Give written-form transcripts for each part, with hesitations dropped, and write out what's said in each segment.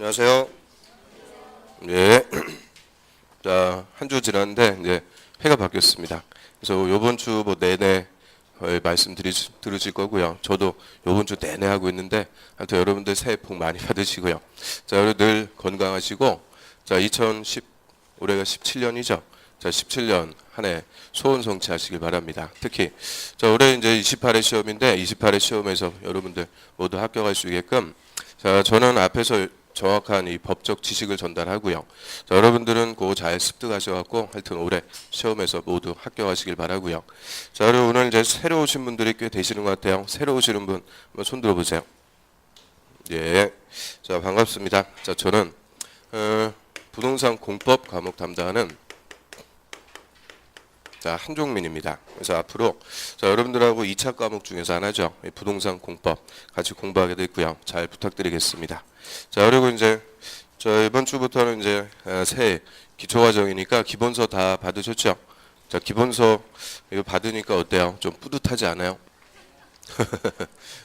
안녕하세요. 네. 자, 한 주 지났는데 이제 해가 바뀌었습니다. 그래서 요번 주 뭐 내내 말씀 들으실 거고요. 저도 요번 주 내내 하고 있는데 하여튼 여러분들 새해 복 많이 받으시고요. 자, 여러분 늘 건강하시고 자, 올해가 17년이죠. 자, 17년 한 해 소원 성취하시길 바랍니다. 특히 자, 올해 이제 28회 시험인데 28회 시험에서 여러분들 모두 합격할 수 있게끔 자, 저는 앞에서 정확한 이 법적 지식을 전달하고요. 자, 여러분들은 그거 잘 습득하셔갖고 하여튼 올해 시험에서 모두 합격하시길 바라고요. 자, 그리고 오늘 이제 새로 오신 분들이 꽤 되시는 것 같아요. 새로 오시는 분 한번 손 들어보세요. 예, 자 반갑습니다. 자, 저는 부동산 공법 과목 담당하는 자, 한종민입니다. 그래서 앞으로 자, 여러분들하고 2차 과목 중에서 하나죠. 부동산 공법 같이 공부하게 됐고요. 잘 부탁드리겠습니다. 자, 그리고 이제 저 이번 주부터는 이제 새해 기초과정이니까 기본서 다 받으셨죠? 자, 기본서 이거 받으니까 어때요? 좀 뿌듯하지 않아요?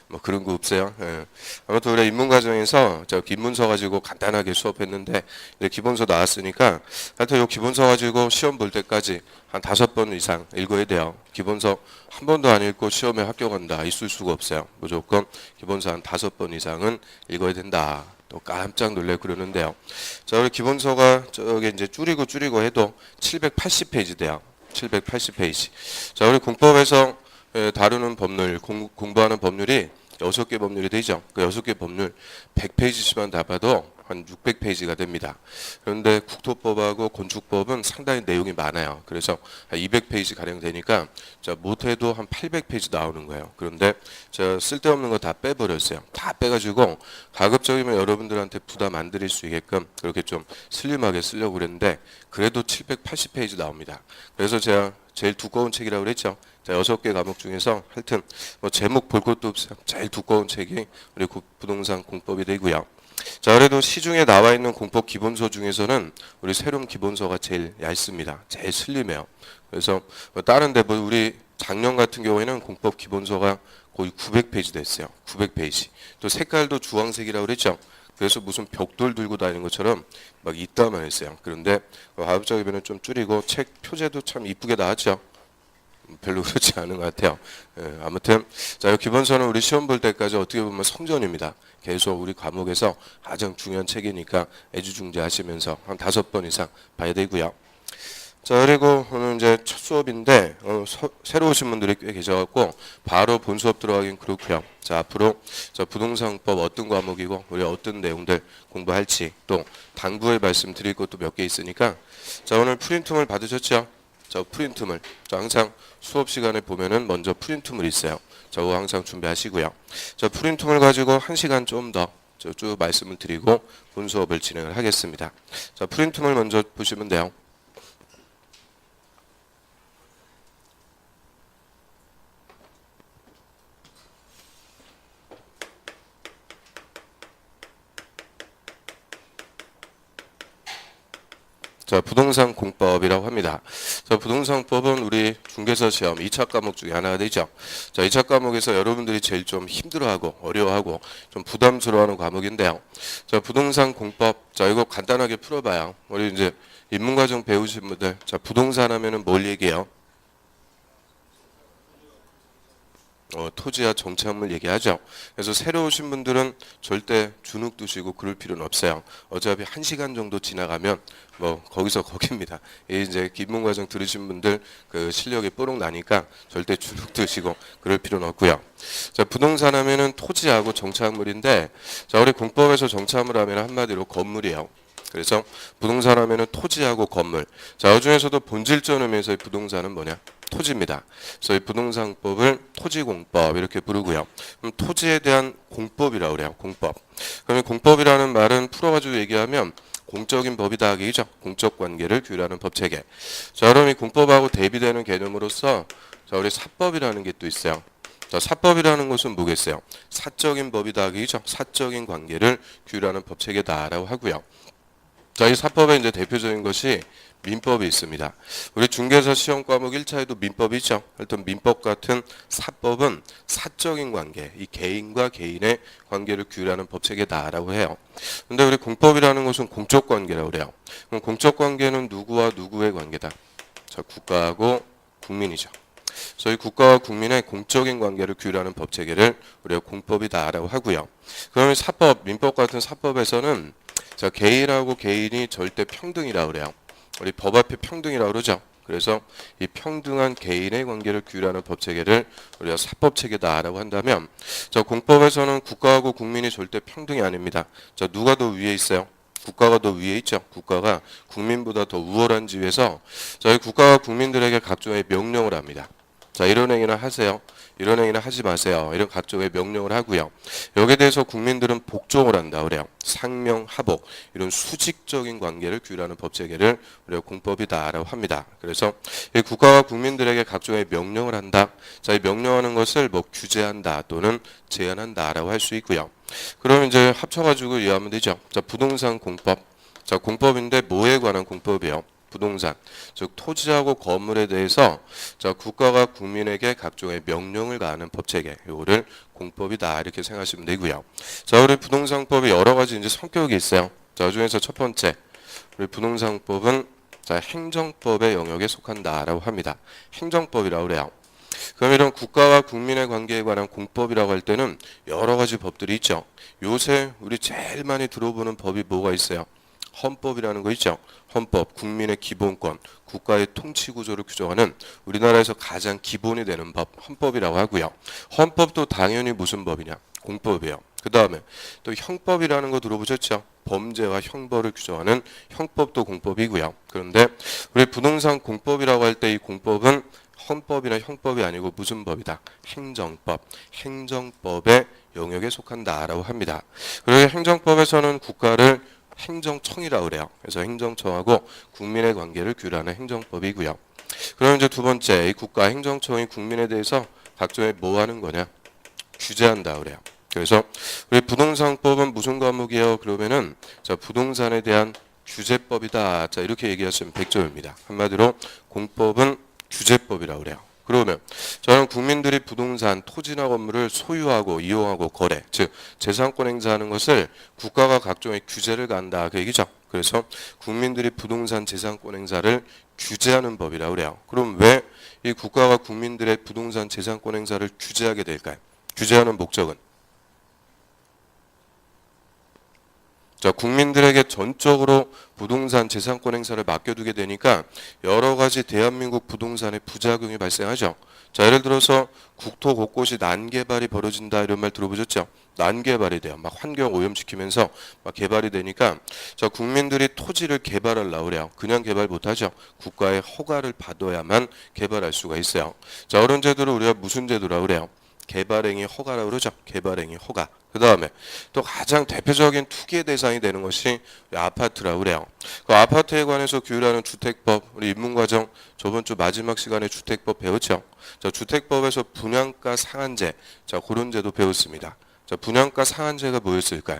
뭐 그런 거 없어요. 예. 아무튼 우리 인문과정에서 저 기문서 가지고 간단하게 수업했는데 이제 기본서 나왔으니까 하여튼 요 기본서 가지고 시험 볼 때까지 한 5번 이상 읽어야 돼요. 기본서 한 번도 안 읽고 시험에 합격한다 있을 수가 없어요. 무조건 기본서 한 5번 이상은 읽어야 된다. 또 깜짝 놀래 그러는데요. 자, 우리 기본서가 저기 이제 줄이고 해도 780페이지 돼요. 780페이지. 자, 우리 공법에서 다루는 법률, 공부하는 법률이 6개 법률이 되죠. 그 6개 법률 100페이지씩만 다 봐도 한 600페이지가 됩니다. 그런데 국토법하고 건축법은 상당히 내용이 많아요. 그래서 한 200페이지 가량 되니까 자, 못해도 한 800페이지 나오는 거예요. 그런데 저 쓸데없는 거 다 빼버렸어요. 다 빼가지고 가급적이면 여러분들한테 부담 안 드릴 수 있게끔 그렇게 좀 슬림하게 쓰려고 그랬는데 그래도 780페이지 나옵니다. 그래서 제가 제일 두꺼운 책이라고 그랬죠. 자, 6개 과목 중에서 하여튼 뭐 제목 볼 것도 없어요. 제일 두꺼운 책이 우리 부동산 공법이 되고요. 자, 그래도 시중에 나와 있는 공법 기본서 중에서는 우리 세룸 기본서가 제일 얇습니다. 제일 슬림해요. 그래서 뭐 다른 데 뭐 우리 작년 같은 경우에는 공법 기본서가 거의 900페이지 됐어요. 900페이지. 또 색깔도 주황색이라고 그랬죠. 그래서 무슨 벽돌 들고 다니는 것처럼 막 이따만 했어요. 그런데 가급적이면 좀 줄이고 책 표제도 참 이쁘게 나왔죠. 별로 그렇지 않은 것 같아요. 예, 아무튼 자, 기본서는 우리 시험 볼 때까지 어떻게 보면 성전입니다. 계속 우리 과목에서 가장 중요한 책이니까 애주중재하시면서 한 5번 이상 봐야 되고요. 자, 그리고 오늘 이제 첫 수업인데 새로 오신 분들이 꽤 계셔갖고 바로 본 수업 들어가긴 그렇고요. 자, 앞으로 자, 부동산법 어떤 과목이고 우리 어떤 내용들 공부할지 또 당부의 말씀 드릴 것도 몇 개 있으니까 자, 오늘 프린트물 받으셨죠? 자, 프린트물. 자, 항상 수업 시간에 보면은 먼저 프린트물 있어요. 자, 그거 항상 준비하시고요. 자, 프린트물 가지고 1시간 좀 더 쭉 말씀을 드리고 본 수업을 진행을 하겠습니다. 자, 프린트물 먼저 보시면 돼요. 자, 부동산 공법이라고 합니다. 자, 부동산법은 우리 중개사 시험 2차 과목 중에 하나가 되죠. 자, 2차 과목에서 여러분들이 제일 좀 힘들어하고 어려워하고 좀 부담스러워하는 과목인데요. 자, 부동산 공법. 자, 이거 간단하게 풀어봐요. 우리 이제 인문과정 배우신 분들. 자, 부동산 하면은 뭘 얘기해요? 토지와 정착물 얘기하죠. 그래서 새로 오신 분들은 절대 주눅 드시고 그럴 필요는 없어요. 어차피 1시간 정도 지나가면 뭐 거기서 거기입니다. 이제 기본과정 들으신 분들 그 실력이 뽀록 나니까 절대 주눅 드시고 그럴 필요는 없고요. 자, 부동산 하면은 토지하고 정착물인데 자, 우리 공법에서 정착물 하면 한마디로 건물이에요. 그래서 부동산 하면은 토지하고 건물. 자, 그 중에서도 본질적 의미에서의 부동산은 뭐냐? 토지입니다. 그래서 이 부동산법을 토지공법 이렇게 부르고요. 그럼 토지에 대한 공법이라고 그래요. 공법. 그러면 공법이라는 말은 풀어가지고 얘기하면 공적인 법이다 하기죠. 공적 관계를 규율하는 법체계. 자, 그럼 이 공법하고 대비되는 개념으로서 자, 우리 사법이라는 게 또 있어요. 자, 사법이라는 것은 뭐겠어요? 사적인 법이다 하기죠. 사적인 관계를 규율하는 법체계다라고 하고요. 자, 이 사법의 이제 대표적인 것이 민법이 있습니다. 우리 중개사 시험 과목 1차에도 민법이 있죠. 하여튼 민법 같은 사법은 사적인 관계, 이 개인과 개인의 관계를 규율하는 법체계다라고 해요. 근데 우리 공법이라는 것은 공적 관계라고 그래요. 그럼 공적 관계는 누구와 누구의 관계다? 자, 국가하고 국민이죠. 그래서 이 국가와 국민의 공적인 관계를 규율하는 법체계를 우리가 공법이다라고 하고요. 그러면 사법, 민법 같은 사법에서는 자, 개인하고 개인이 절대 평등이라고 그래요. 우리 법 앞에 평등이라고 그러죠. 그래서 이 평등한 개인의 관계를 규율하는 법체계를 우리가 사법체계다라고 한다면, 자, 공법에서는 국가하고 국민이 절대 평등이 아닙니다. 자, 누가 더 위에 있어요? 국가가 더 위에 있죠. 국가가 국민보다 더 우월한 지위에서 저희 국가가 국민들에게 각종의 명령을 합니다. 자, 이런 행위는 하세요. 이런 행위는 하지 마세요. 이런 각종의 명령을 하고요. 여기에 대해서 국민들은 복종을 한다 그래요. 상명하복, 이런 수직적인 관계를 규율하는 법체계를 우리가 공법이다라고 합니다. 그래서 이 국가가 국민들에게 각종의 명령을 한다. 자, 이 명령하는 것을 뭐 규제한다 또는 제한한다라고 할 수 있고요. 그럼 이제 합쳐가지고 이해하면 되죠. 자, 부동산 공법. 자, 공법인데 뭐에 관한 공법이에요? 부동산, 즉 토지하고 건물에 대해서 자, 국가가 국민에게 각종의 명령을 가하는 법체계, 요거를 공법이다 이렇게 생각하시면 되고요. 자, 우리 부동산법이 여러 가지 이제 성격이 있어요. 자, 그중에서 첫 번째, 우리 부동산법은 자, 행정법의 영역에 속한다라고 합니다. 행정법이라고 그래요. 그럼 이런 국가와 국민의 관계에 관한 공법이라고 할 때는 여러 가지 법들이 있죠. 요새 우리 제일 많이 들어보는 법이 뭐가 있어요? 헌법이라는 거 있죠. 헌법, 국민의 기본권, 국가의 통치 구조를 규정하는 우리나라에서 가장 기본이 되는 법, 헌법이라고 하고요. 헌법도 당연히 무슨 법이냐? 공법이에요. 그 다음에 또 형법이라는 거 들어보셨죠? 범죄와 형벌을 규정하는 형법도 공법이고요. 그런데 우리 부동산 공법이라고 할 때 이 공법은 헌법이나 형법이 아니고 무슨 법이다? 행정법, 행정법의 영역에 속한다라고 합니다. 그리고 행정법에서는 국가를 행정청이라고 그래요. 그래서 행정청하고 국민의 관계를 규율하는 행정법이고요. 그럼 이제 두 번째, 이 국가 행정청이 국민에 대해서 각종의 뭐 하는 거냐? 규제한다 그래요. 그래서 우리 부동산법은 무슨 과목이에요? 그러면은 자, 부동산에 대한 규제법이다. 자, 이렇게 얘기하시면 100점입니다. 한마디로 공법은 규제법이라고 그래요. 그러면 저는 국민들이 부동산, 토지나 건물을 소유하고 이용하고 거래, 즉 재산권 행사하는 것을 국가가 각종의 규제를 간다 그 얘기죠. 그래서 국민들이 부동산 재산권 행사를 규제하는 법이라고 그래요. 그럼 왜 이 국가가 국민들의 부동산 재산권 행사를 규제하게 될까요? 규제하는 목적은 자, 국민들에게 전적으로 부동산 재산권 행사를 맡겨두게 되니까 여러 가지 대한민국 부동산의 부작용이 발생하죠. 자, 예를 들어서 국토 곳곳이 난개발이 벌어진다 이런 말 들어보셨죠? 난개발이 돼요. 막 환경 오염시키면서 막 개발이 되니까 자, 국민들이 토지를 개발하려고 그래요. 그냥 개발 못하죠. 국가의 허가를 받아야만 개발할 수가 있어요. 자, 이런 제도를 우리가 무슨 제도라고 그래요? 개발행위 허가라고 그러죠. 개발행위 허가. 그 다음에 또 가장 대표적인 투기의 대상이 되는 것이 아파트라고 그래요. 그 아파트에 관해서 규율하는 주택법, 우리 입문과정 저번 주 마지막 시간에 주택법 배웠죠. 자, 주택법에서 분양가 상한제, 자, 그런 제도 배웠습니다. 자, 분양가 상한제가 뭐였을까요?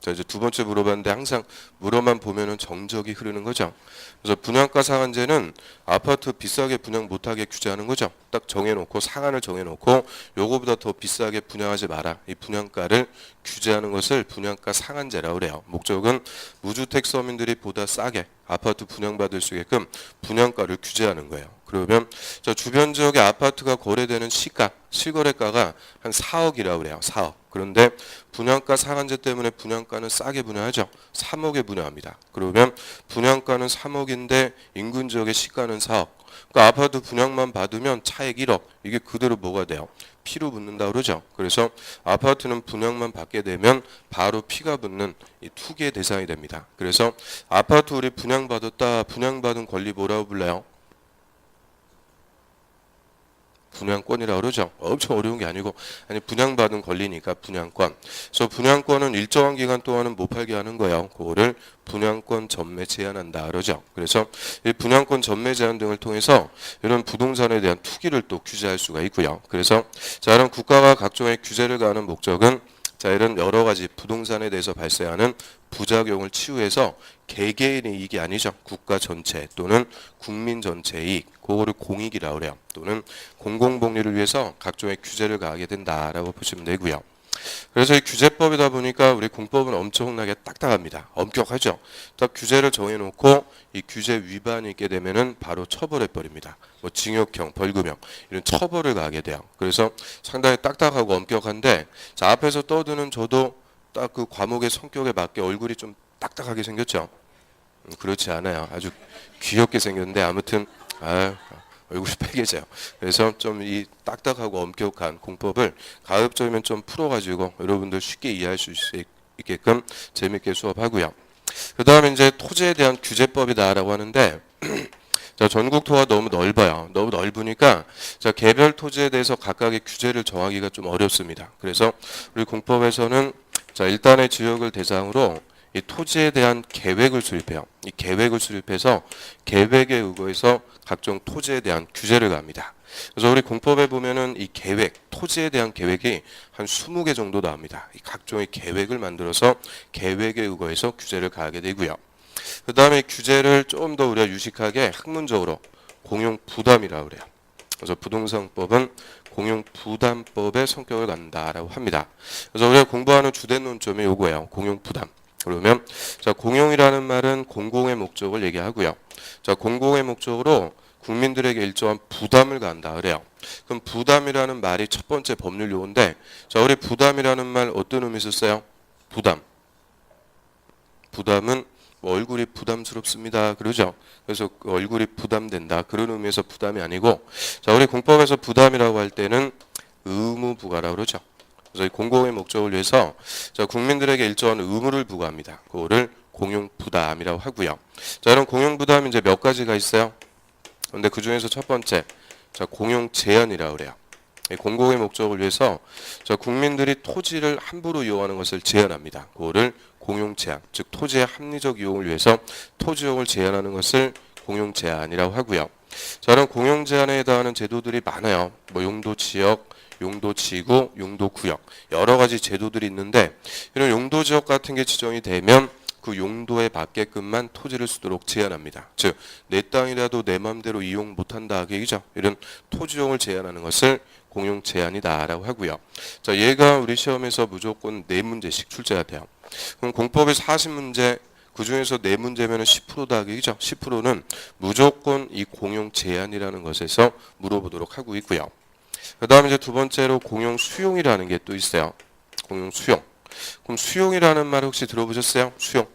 자, 이제 두 번째 물어봤는데 항상 물어만 보면은 정적이 흐르는 거죠. 그래서 분양가 상한제는 아파트 비싸게 분양 못하게 규제하는 거죠. 딱 정해놓고 상한을 정해놓고 요거보다 더 비싸게 분양하지 마라. 이 분양가를 규제하는 것을 분양가 상한제라고 그래요. 목적은 무주택 서민들이 보다 싸게 아파트 분양받을 수 있게끔 분양가를 규제하는 거예요. 그러면 저 주변 지역의 아파트가 거래되는 시가, 실거래가가 한 4억이라고 그래요. 4억. 그런데 분양가 상한제 때문에 분양가는 싸게 분양하죠. 3억에 분양합니다. 그러면 분양가는 3억인데 인근 지역의 시가는 4억. 그러니까 아파트 분양만 받으면 차액 1억. 이게 그대로 뭐가 돼요? 피로 붙는다 그러죠. 그래서 아파트는 분양만 받게 되면 바로 피가 붙는 이 투기의 대상이 됩니다. 그래서 아파트 우리 분양받았다. 분양받은 권리 뭐라고 불러요? 분양권이라고 그러죠. 엄청 어려운 게 아니고 아니 분양받은 권리니까 분양권. 그래서 분양권은 일정한 기간 동안은 못 팔게 하는 거예요. 그거를 분양권 전매 제한한다 그러죠. 그래서 이 분양권 전매 제한 등을 통해서 이런 부동산에 대한 투기를 또 규제할 수가 있고요. 그래서 자, 이런 국가가 각종의 규제를 가하는 목적은 자, 이런 여러 가지 부동산에 대해서 발생하는 부작용을 치유해서 개개인의 이익이 아니죠. 국가 전체 또는 국민 전체의 이익, 그거를 공익이라고 그래요. 또는 공공복리를 위해서 각종의 규제를 가하게 된다라고 보시면 되고요. 그래서 이 규제법이다 보니까 우리 공법은 엄청나게 딱딱합니다. 엄격하죠. 딱 규제를 정해놓고 이 규제 위반이 있게 되면은 바로 처벌해버립니다. 뭐 징역형, 벌금형 이런 처벌을 가하게 돼요. 그래서 상당히 딱딱하고 엄격한데, 자, 앞에서 떠드는 저도 딱 그 과목의 성격에 맞게 얼굴이 좀 딱딱하게 생겼죠. 그렇지 않아요. 아주 귀엽게 생겼는데 아무튼 얼굴이 빨개져요. 그래서 좀 이 딱딱하고 엄격한 공법을 가급적이면 좀 풀어가지고 여러분들 쉽게 이해할 수 있게끔 재밌게 수업하고요. 그 다음에 이제 토지에 대한 규제법이다라고 하는데 자, 전국 토가 너무 넓어요. 너무 넓으니까 자, 개별 토지에 대해서 각각의 규제를 정하기가 좀 어렵습니다. 그래서 우리 공법에서는 자, 일단의 지역을 대상으로 이 토지에 대한 계획을 수립해요. 이 계획을 수립해서 계획에 의거해서 각종 토지에 대한 규제를 가합니다. 그래서 우리 공법에 보면은 이 계획, 토지에 대한 계획이 한 20개 정도 나옵니다. 이 각종의 계획을 만들어서 계획에 의거해서 규제를 가하게 되고요. 그 다음에 규제를 좀 더 우리가 유식하게 학문적으로 공용부담이라고 그래요. 그래서 부동산법은 공용부담법의 성격을 갖는다라고 합니다. 그래서 우리가 공부하는 주된 논점이 요거예요. 공용부담. 그러면 자, 공용이라는 말은 공공의 목적을 얘기하고요. 자, 공공의 목적으로 국민들에게 일정한 부담을 가한다 그래요. 그럼 부담이라는 말이 첫 번째 법률 용어인데, 자, 우리 부담이라는 말 어떤 의미 썼어요? 부담. 부담은 뭐 얼굴이 부담스럽습니다. 그러죠? 그래서 얼굴이 부담된다. 그런 의미에서 부담이 아니고, 자, 우리 공법에서 부담이라고 할 때는 의무부과라고 그러죠. 그래서 이 공공의 목적을 위해서 자, 국민들에게 일정한 의무를 부과합니다. 그거를 공용부담이라고 하고요. 자, 이런 공용부담이 이제 몇 가지가 있어요. 근데 그 중에서 첫 번째, 자, 공용제한이라고 그래요. 이 공공의 목적을 위해서 자, 국민들이 토지를 함부로 이용하는 것을 제한합니다. 그거를 공용제한, 즉 토지의 합리적 이용을 위해서 토지용을 제한하는 것을 공용제한이라고 하고요. 자, 이런 공용제한에 해당하는 제도들이 많아요. 뭐 용도지역, 용도지구, 용도구역 여러 가지 제도들이 있는데, 이런 용도지역 같은 게 지정이 되면 그 용도에 맞게끔만 토지를 쓰도록 제한합니다. 즉, 내 땅이라도 내 마음대로 이용 못한다 그 얘기죠. 이런 토지용을 제한하는 것을 공용 제한이다라고 하고요. 자, 얘가 우리 시험에서 무조건 4문제씩 출제가 돼요. 그럼 공법에 40문제, 그 중에서 4문제면 10%다 그 얘기죠. 10%는 무조건 이 공용 제한이라는 것에서 물어보도록 하고 있고요. 그 다음에 이제 두 번째로 공용 수용이라는 게 또 있어요. 공용 수용. 그럼 수용이라는 말 혹시 들어보셨어요? 수용.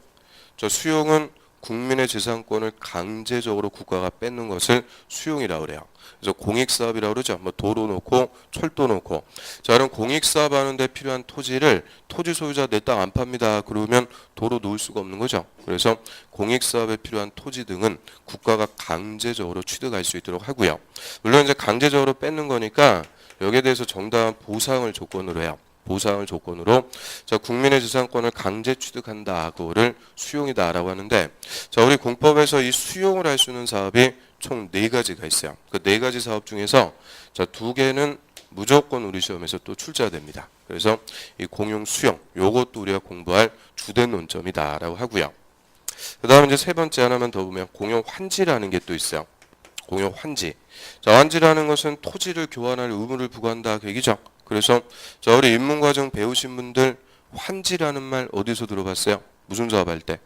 저 수용은 국민의 재산권을 강제적으로 국가가 뺏는 것을 수용이라고 그래요. 그래서 공익사업이라고 그러죠. 뭐 도로 놓고 철도 놓고. 자, 이런 공익사업 하는데 필요한 토지를 토지 소유자 내 땅 안 팝니다. 그러면 도로 놓을 수가 없는 거죠. 그래서 공익사업에 필요한 토지 등은 국가가 강제적으로 취득할 수 있도록 하고요. 물론 이제 강제적으로 뺏는 거니까 여기에 대해서 정당한 보상을 조건으로 해요. 보상을 조건으로 자, 국민의 재산권을 강제 취득한다. 그거를 수용이다라고 하는데, 자, 우리 공법에서 이 수용을 할 수 있는 사업이 총 4가지가 있어요. 그 4가지 사업 중에서 자, 2개는 무조건 우리 시험에서 또 출제가 됩니다. 그래서 이 공용 수용 요것도 우리가 공부할 주된 논점이다라고 하고요. 그 다음에 이제 세 번째 하나만 더 보면 공용 환지라는 게 또 있어요. 공용 환지. 자, 환지라는 것은 토지를 교환할 의무를 부과한다 그 얘기죠. 그래서 자, 우리 인문과정 배우신 분들 환지라는 말 어디서 들어봤어요? 무슨 사업할 때?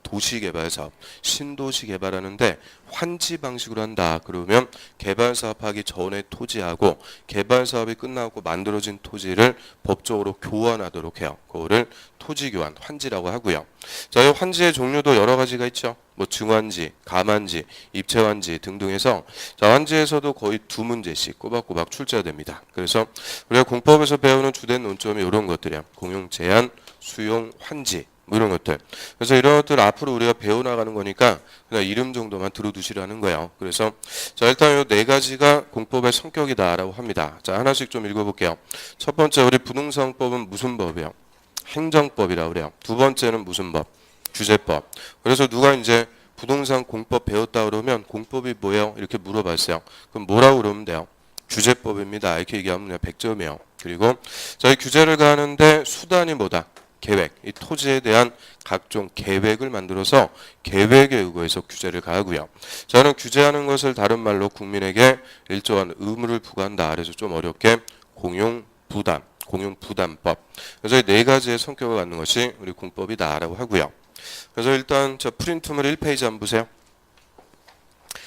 도시개발사업, 신도시 개발하는데 환지 방식으로 한다. 그러면 개발사업하기 전에 토지하고 개발사업이 끝나고 만들어진 토지를 법적으로 교환하도록 해요. 그거를 토지교환, 환지라고 하고요. 자, 이 환지의 종류도 여러 가지가 있죠. 뭐 증환지, 감환지, 입체환지 등등 해서 자, 환지에서도 거의 2문제씩 꼬박꼬박 출제가 됩니다. 그래서 우리가 공법에서 배우는 주된 논점이 이런 것들이야. 공용 제한, 수용, 환지 뭐 이런 것들. 그래서 이런 것들 앞으로 우리가 배워나가는 거니까 그냥 이름 정도만 들어두시라는 거예요. 그래서 자, 일단 이 4가지가 공법의 성격이다라고 합니다. 자, 하나씩 좀 읽어볼게요. 첫 번째, 우리 부동산법은 무슨 법이에요? 행정법이라고 그래요. 두 번째는 무슨 법? 규제법. 그래서 누가 이제 부동산 공법 배웠다 그러면 공법이 뭐예요? 이렇게 물어봤어요. 그럼 뭐라고 그러면 돼요? 규제법입니다. 이렇게 얘기하면 그냥 100점이에요. 그리고 저희 규제를 가하는데 수단이 뭐다? 계획. 이 토지에 대한 각종 계획을 만들어서 계획에 의거해서 규제를 가하고요. 저는 규제하는 것을 다른 말로 국민에게 일정한 의무를 부과한다. 그래서 좀 어렵게 공용부담, 공용부담법. 그래서 이 네 가지의 성격을 갖는 것이 우리 공법이다라고 하고요. 그래서 일단 저 프린트물 1페이지 한번 보세요.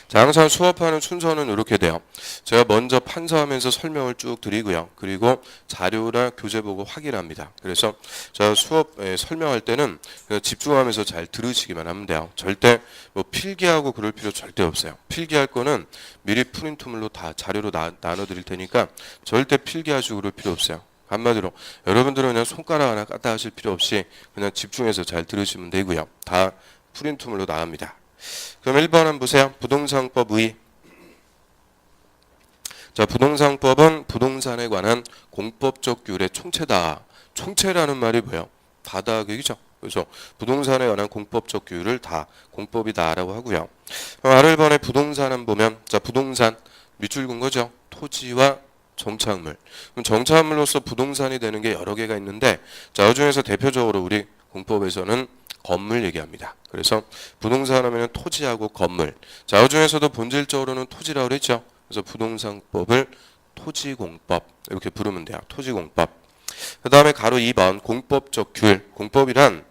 자, 항상 수업하는 순서는 이렇게 돼요. 제가 먼저 판서하면서 설명을 쭉 드리고요. 그리고 자료나 교재 보고 확인합니다. 그래서 제가 수업 설명할 때는 집중하면서 잘 들으시기만 하면 돼요. 절대 뭐 필기하고 그럴 필요 절대 없어요. 필기할 거는 미리 프린트물로 다 자료로 나눠 드릴 테니까 절대 필기하시고 그럴 필요 없어요. 한마디로 여러분들은 그냥 손가락 하나 까딱 하실 필요 없이 그냥 집중해서 잘 들으시면 되고요. 다 프린트물로 나갑니다. 그럼 1번 한번 보세요. 부동산법의. 자, 부동산법은 부동산에 관한 공법적 규율의 총체다. 총체라는 말이 뭐예요? 다다 그죠? 그래서 부동산에 관한 공법적 규율을 다 공법이다라고 하고요. 그럼 R1번에 부동산은 보면 자, 부동산 밑줄 긋은 거죠. 토지와 정착물. 그럼 정착물로서 부동산이 되는 게 여러 개가 있는데 자, 그중에서 대표적으로 우리 공법에서는 건물 얘기합니다. 그래서 부동산 하면 토지하고 건물. 자, 그중에서도 본질적으로는 토지라고 그랬죠. 그래서 부동산법을 토지공법 이렇게 부르면 돼요. 토지공법. 그 다음에 가로 2번 공법적 규율. 공법이란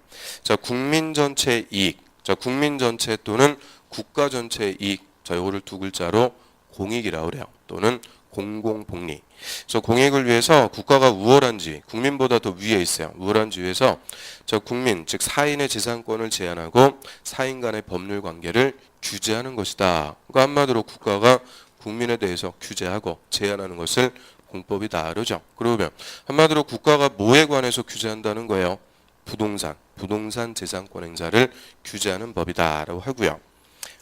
자, 국민 전체의 이익. 자, 국민 전체 또는 국가 전체의 이익. 자, 요거를 두 글자로 공익이라고 그래요. 또는 공공복리. 그래서 공익을 위해서 국가가 우월한 지위, 국민보다 더 위에 있어요. 우월한 지위에서 저 국민, 즉 사인의 재산권을 제한하고 사인 간의 법률 관계를 규제하는 것이다. 그러니까 한마디로 국가가 국민에 대해서 규제하고 제한하는 것을 공법이다. 그러죠. 그러면 한마디로 국가가 뭐에 관해서 규제한다는 거예요? 부동산 재산권 행사를 규제하는 법이다라고 하고요.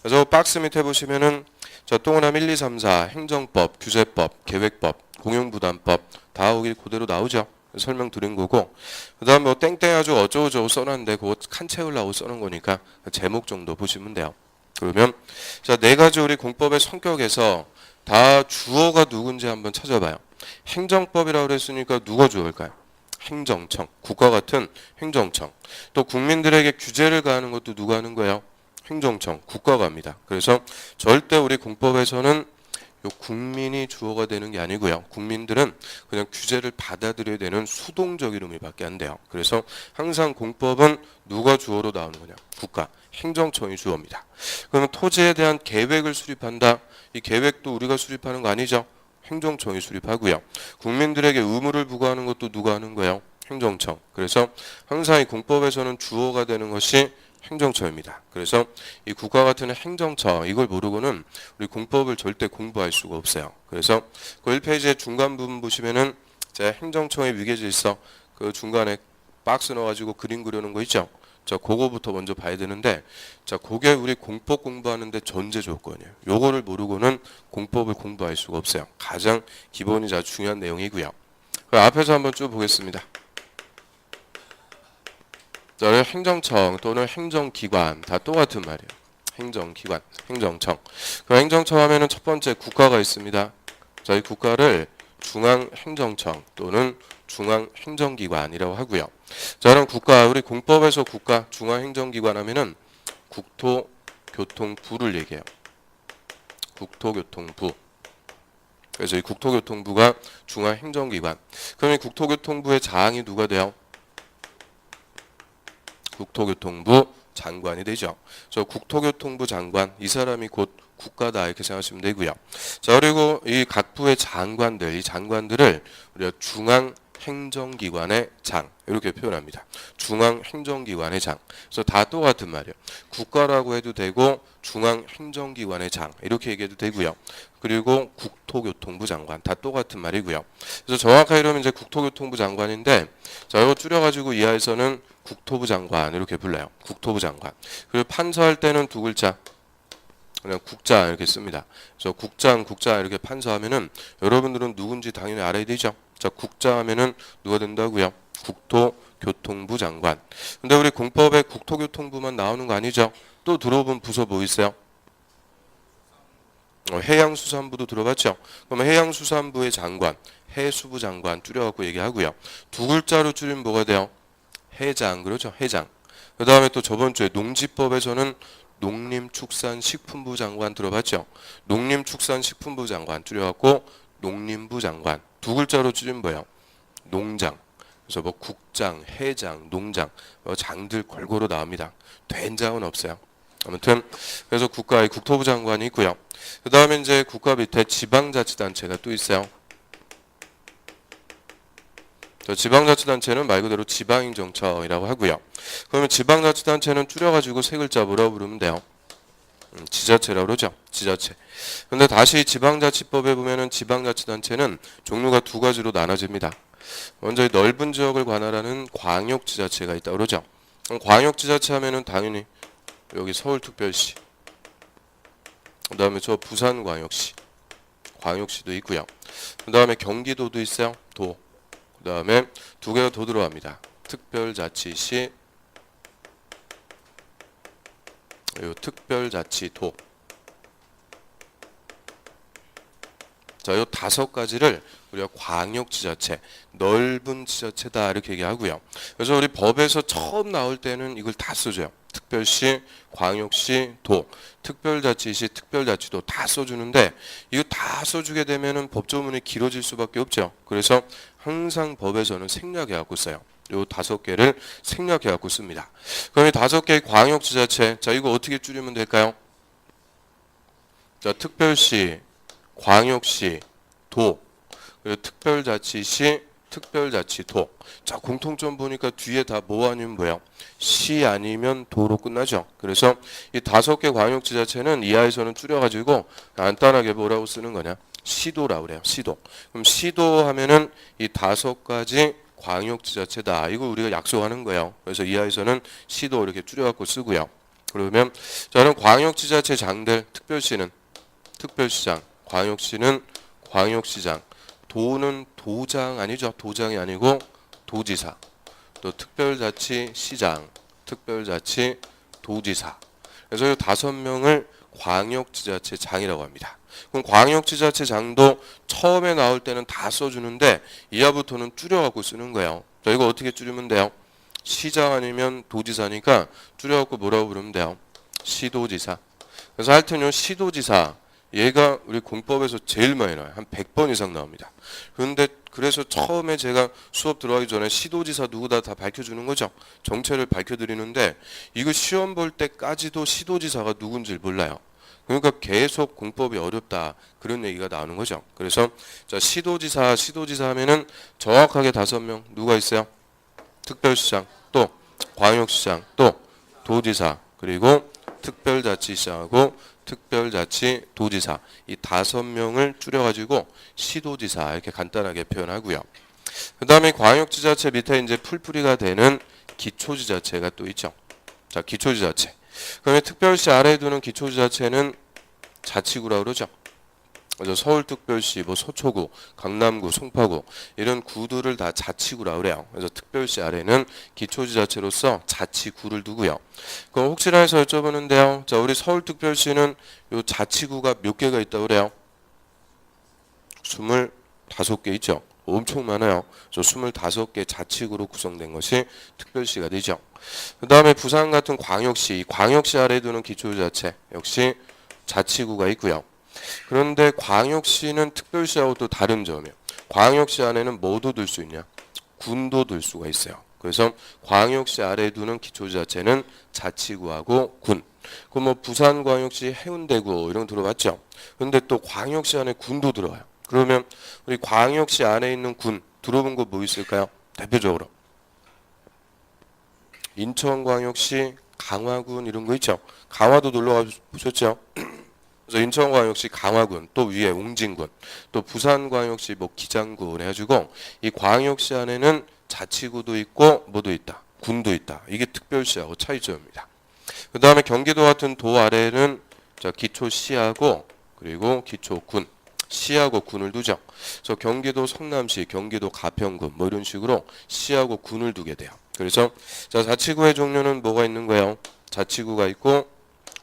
그래서 박스 밑에 보시면은 자, 동그라미 1, 2, 3, 4 행정법, 규제법, 계획법, 공용부담법 다 여기 그대로 나오죠. 설명 드린 거고 그 다음 뭐 땡땡 아주 어쩌고저쩌고 써놨는데 그거 칸 채우려고 써놓은 거니까 제목 정도 보시면 돼요. 그러면 자, 네 가지 우리 공법의 성격에서 다 주어가 누군지 한번 찾아봐요. 행정법이라고 그랬으니까 누가 주어일까요? 행정청, 국가 같은 행정청. 또 국민들에게 규제를 가하는 것도 누가 하는 거예요? 행정청, 국가가 합니다. 그래서 절대 우리 공법에서는 요 국민이 주어가 되는 게 아니고요. 국민들은 그냥 규제를 받아들여야 되는 수동적인 의미밖에 안 돼요. 그래서 항상 공법은 누가 주어로 나오는 거냐? 국가, 행정청이 주어입니다. 그러면 토지에 대한 계획을 수립한다. 이 계획도 우리가 수립하는 거 아니죠? 행정청이 수립하고요. 국민들에게 의무를 부과하는 것도 누가 하는 거예요? 행정청. 그래서 항상 이 공법에서는 주어가 되는 것이 행정처입니다. 그래서 이 국가 같은 행정처 이걸 모르고는 우리 공법을 절대 공부할 수가 없어요. 그래서 그 1페이지의 중간 부분 보시면은 제 행정청의 위계질서 그 중간에 박스 넣어가지고 그림 그려놓은 거 있죠. 자, 그거부터 먼저 봐야 되는데 자, 그게 우리 공법 공부하는데 전제 조건이에요. 요거를 모르고는 공법을 공부할 수가 없어요. 가장 기본이자 중요한 내용이고요. 그 앞에서 한번 쭉 보겠습니다. 저는 행정청 또는 행정기관 다 똑같은 말이에요. 행정기관, 행정청. 그 행정청 하면은 첫 번째 국가가 있습니다. 저희 국가를 중앙행정청 또는 중앙행정기관이라고 하고요. 저는 국가, 우리 공법에서 국가, 중앙행정기관 하면은 국토교통부를 얘기해요. 국토교통부. 그래서 이 국토교통부가 중앙행정기관. 그럼 이 국토교통부의 장이 누가 돼요? 국토교통부 장관이 되죠. 저 국토교통부 장관 이 사람이 곧 국가다 이렇게 생각하시면 되고요. 자, 그리고 이 각 부의 장관들 이 장관들을 우리가 중앙행정기관의 장 이렇게 표현합니다. 중앙행정기관의 장. 그래서 다 똑같은 말이에요. 국가라고 해도 되고 중앙행정기관의 장 이렇게 얘기해도 되고요. 그리고 국토교통부 장관 다 똑같은 말이고요. 그래서 정확하게 이러면 이제 국토교통부 장관인데 자, 이거 줄여가지고 이하에서는 국토부 장관 이렇게 불러요. 국토부 장관. 그리고 판서할 때는 두 글자 그냥 국자 이렇게 씁니다. 그래서 국자 이렇게 판서하면은 여러분들은 누군지 당연히 알아야 되죠. 자, 국자 하면은 누가 된다고요? 국토교통부 장관. 근데 우리 공법에 국토교통부만 나오는 거 아니죠? 또 들어본 부서 뭐 있어요? 해양수산부도 들어봤죠? 그럼 해양수산부의 장관, 해수부 장관 줄여갖고 얘기하고요. 두 글자로 줄이면 뭐가 돼요? 해장, 그렇죠? 해장. 그 다음에 또 저번 주에 농지법에서는 농림축산식품부 장관 들어봤죠? 농림축산식품부 장관 줄여갖고 농림부 장관. 두 글자로 줄이면 뭐예요? 농장. 그래서 뭐 국장, 해장, 농장, 장들 골고루 나옵니다. 된장은 없어요. 아무튼 그래서 국가의 국토부 장관이 있고요. 그 다음에 이제 국가 밑에 지방자치단체가 또 있어요. 지방자치단체는 말 그대로 지방행정처이라고 하고요. 그러면 지방자치단체는 줄여가지고 세 글자 뭐라고 부르면 돼요? 지자체라고 그러죠. 지자체. 근데 다시 지방자치법에 보면은 지방자치단체는 종류가 두 가지로 나눠집니다. 먼저 넓은 지역을 관할하는 광역지자체가 있다고 그러죠. 광역지자체 하면은 당연히 여기 서울특별시, 그 다음에 저 부산광역시, 광역시도 있고요. 그 다음에 경기도도 있어요. 도. 그 다음에 두 개가 더 들어갑니다. 특별자치시, 그리고 특별자치도. 자, 이 다섯 가지를 우리가 광역지자체, 넓은 지자체다 이렇게 얘기하고요. 그래서 우리 법에서 처음 나올 때는 이걸 다 써줘요. 특별시, 광역시, 도, 특별자치시, 특별자치도 다 써주는데 이거 다 써주게 되면은 법조문이 길어질 수밖에 없죠. 그래서 항상 법에서는 생략해갖고 써요. 요 다섯 개를 생략해갖고 씁니다. 그럼 이 다섯 개의 광역지자체, 자 이거 어떻게 줄이면 될까요? 자 특별시, 광역시, 도, 그리고 특별자치시, 특별자치도. 자 공통점 보니까 뒤에 다 뭐 아니면 뭐예요? 시 아니면 도로 끝나죠. 그래서 이 다섯 개 광역지자체는 이하에서는 줄여가지고 간단하게 뭐라고 쓰는 거냐? 시도라고 그래요. 시도. 그럼 시도 하면은 이 다섯 가지 광역지자체다. 이거 우리가 약속하는 거예요. 그래서 이하에서는 시도 이렇게 줄여갖고 쓰고요. 그러면 저는 광역지자체 장들, 특별시는 특별시장, 광역시는 광역시장, 도는 도장 아니죠. 도장이 아니고 도지사. 또 특별자치시장, 특별자치도지사. 그래서 이 다섯 명을 광역지자체장이라고 합니다. 그럼 광역지자체장도 처음에 나올 때는 다 써주는데 이하부터는 줄여갖고 쓰는 거예요. 자 이거 어떻게 줄이면 돼요? 시장 아니면 도지사니까 줄여갖고 뭐라고 부르면 돼요? 시도지사. 그래서 하여튼 요 시도지사 얘가 우리 공법에서 제일 많이 나와요. 한 100번 이상 나옵니다. 그런데 그래서 처음에 제가 수업 들어가기 전에 시도지사 누구다 다 밝혀주는 거죠. 정체를 밝혀드리는데 이거 시험 볼 때까지도 시도지사가 누군지 몰라요. 그러니까 계속 공법이 어렵다 그런 얘기가 나오는 거죠. 그래서 자 시도지사 하면은 정확하게 5명 누가 있어요? 특별시장, 또 광역시장, 또 도지사, 그리고 특별자치시장하고 특별자치도지사 이 5명을 줄여가지고 시도지사 이렇게 간단하게 표현하고요. 그 다음에 광역지자체 밑에 이제 풀뿌리가 되는 기초지자체가 또 있죠. 자 기초지자체. 그러면 특별시 아래에 두는 기초지자체는 자치구라고 그러죠. 그래서 서울특별시, 뭐 서초구, 강남구, 송파구 이런 구들을 다 자치구라고 그래요. 그래서 특별시 아래는 기초지자체로서 자치구를 두고요. 그럼 혹시나 해서 여쭤보는데요. 자, 우리 서울특별시는 요 자치구가 몇 개가 있다고 그래요? 25개 있죠. 엄청 많아요. 그래서 25개 자치구로 구성된 것이 특별시가 되죠. 그 다음에 부산 같은 광역시, 광역시 아래에 두는 기초지자체 역시 자치구가 있고요. 그런데 광역시는 특별시하고 또 다른 점이에요. 광역시 안에는 뭐도 들 수 있냐? 군도 들 수가 있어요. 그래서 광역시 아래에 두는 기초지자체는 자치구하고 군. 그 뭐 부산광역시, 해운대구 이런 거 들어봤죠? 근데 또 광역시 안에 군도 들어와요. 그러면 우리 광역시 안에 있는 군 들어본 거 뭐 있을까요? 대표적으로 인천광역시, 강화군 이런 거 있죠? 강화도 놀러 가보셨죠? 그래서 인천광역시 강화군, 또 위에 웅진군, 또 부산광역시 뭐 기장군 해가지고 이 광역시 안에는 자치구도 있고 뭐도 있다, 군도 있다. 이게 특별시하고 차이점입니다. 그 다음에 경기도 같은 도 아래에는 자 기초시하고 그리고 기초군, 시하고 군을 두죠. 그래서 경기도 성남시, 경기도 가평군 뭐 이런 식으로 시하고 군을 두게 돼요. 그래서 자 자치구의 종류는 뭐가 있는 거예요? 자치구가 있고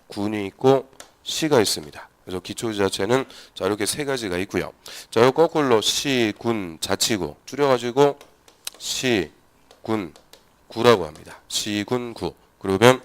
군이 있고 시가 있습니다. 그래서 기초지자체는 자 이렇게 세 가지가 있고요. 자, 요 거꾸로 시, 군, 자치구 줄여가지고 시, 군, 구라고 합니다. 시, 군, 구. 그러면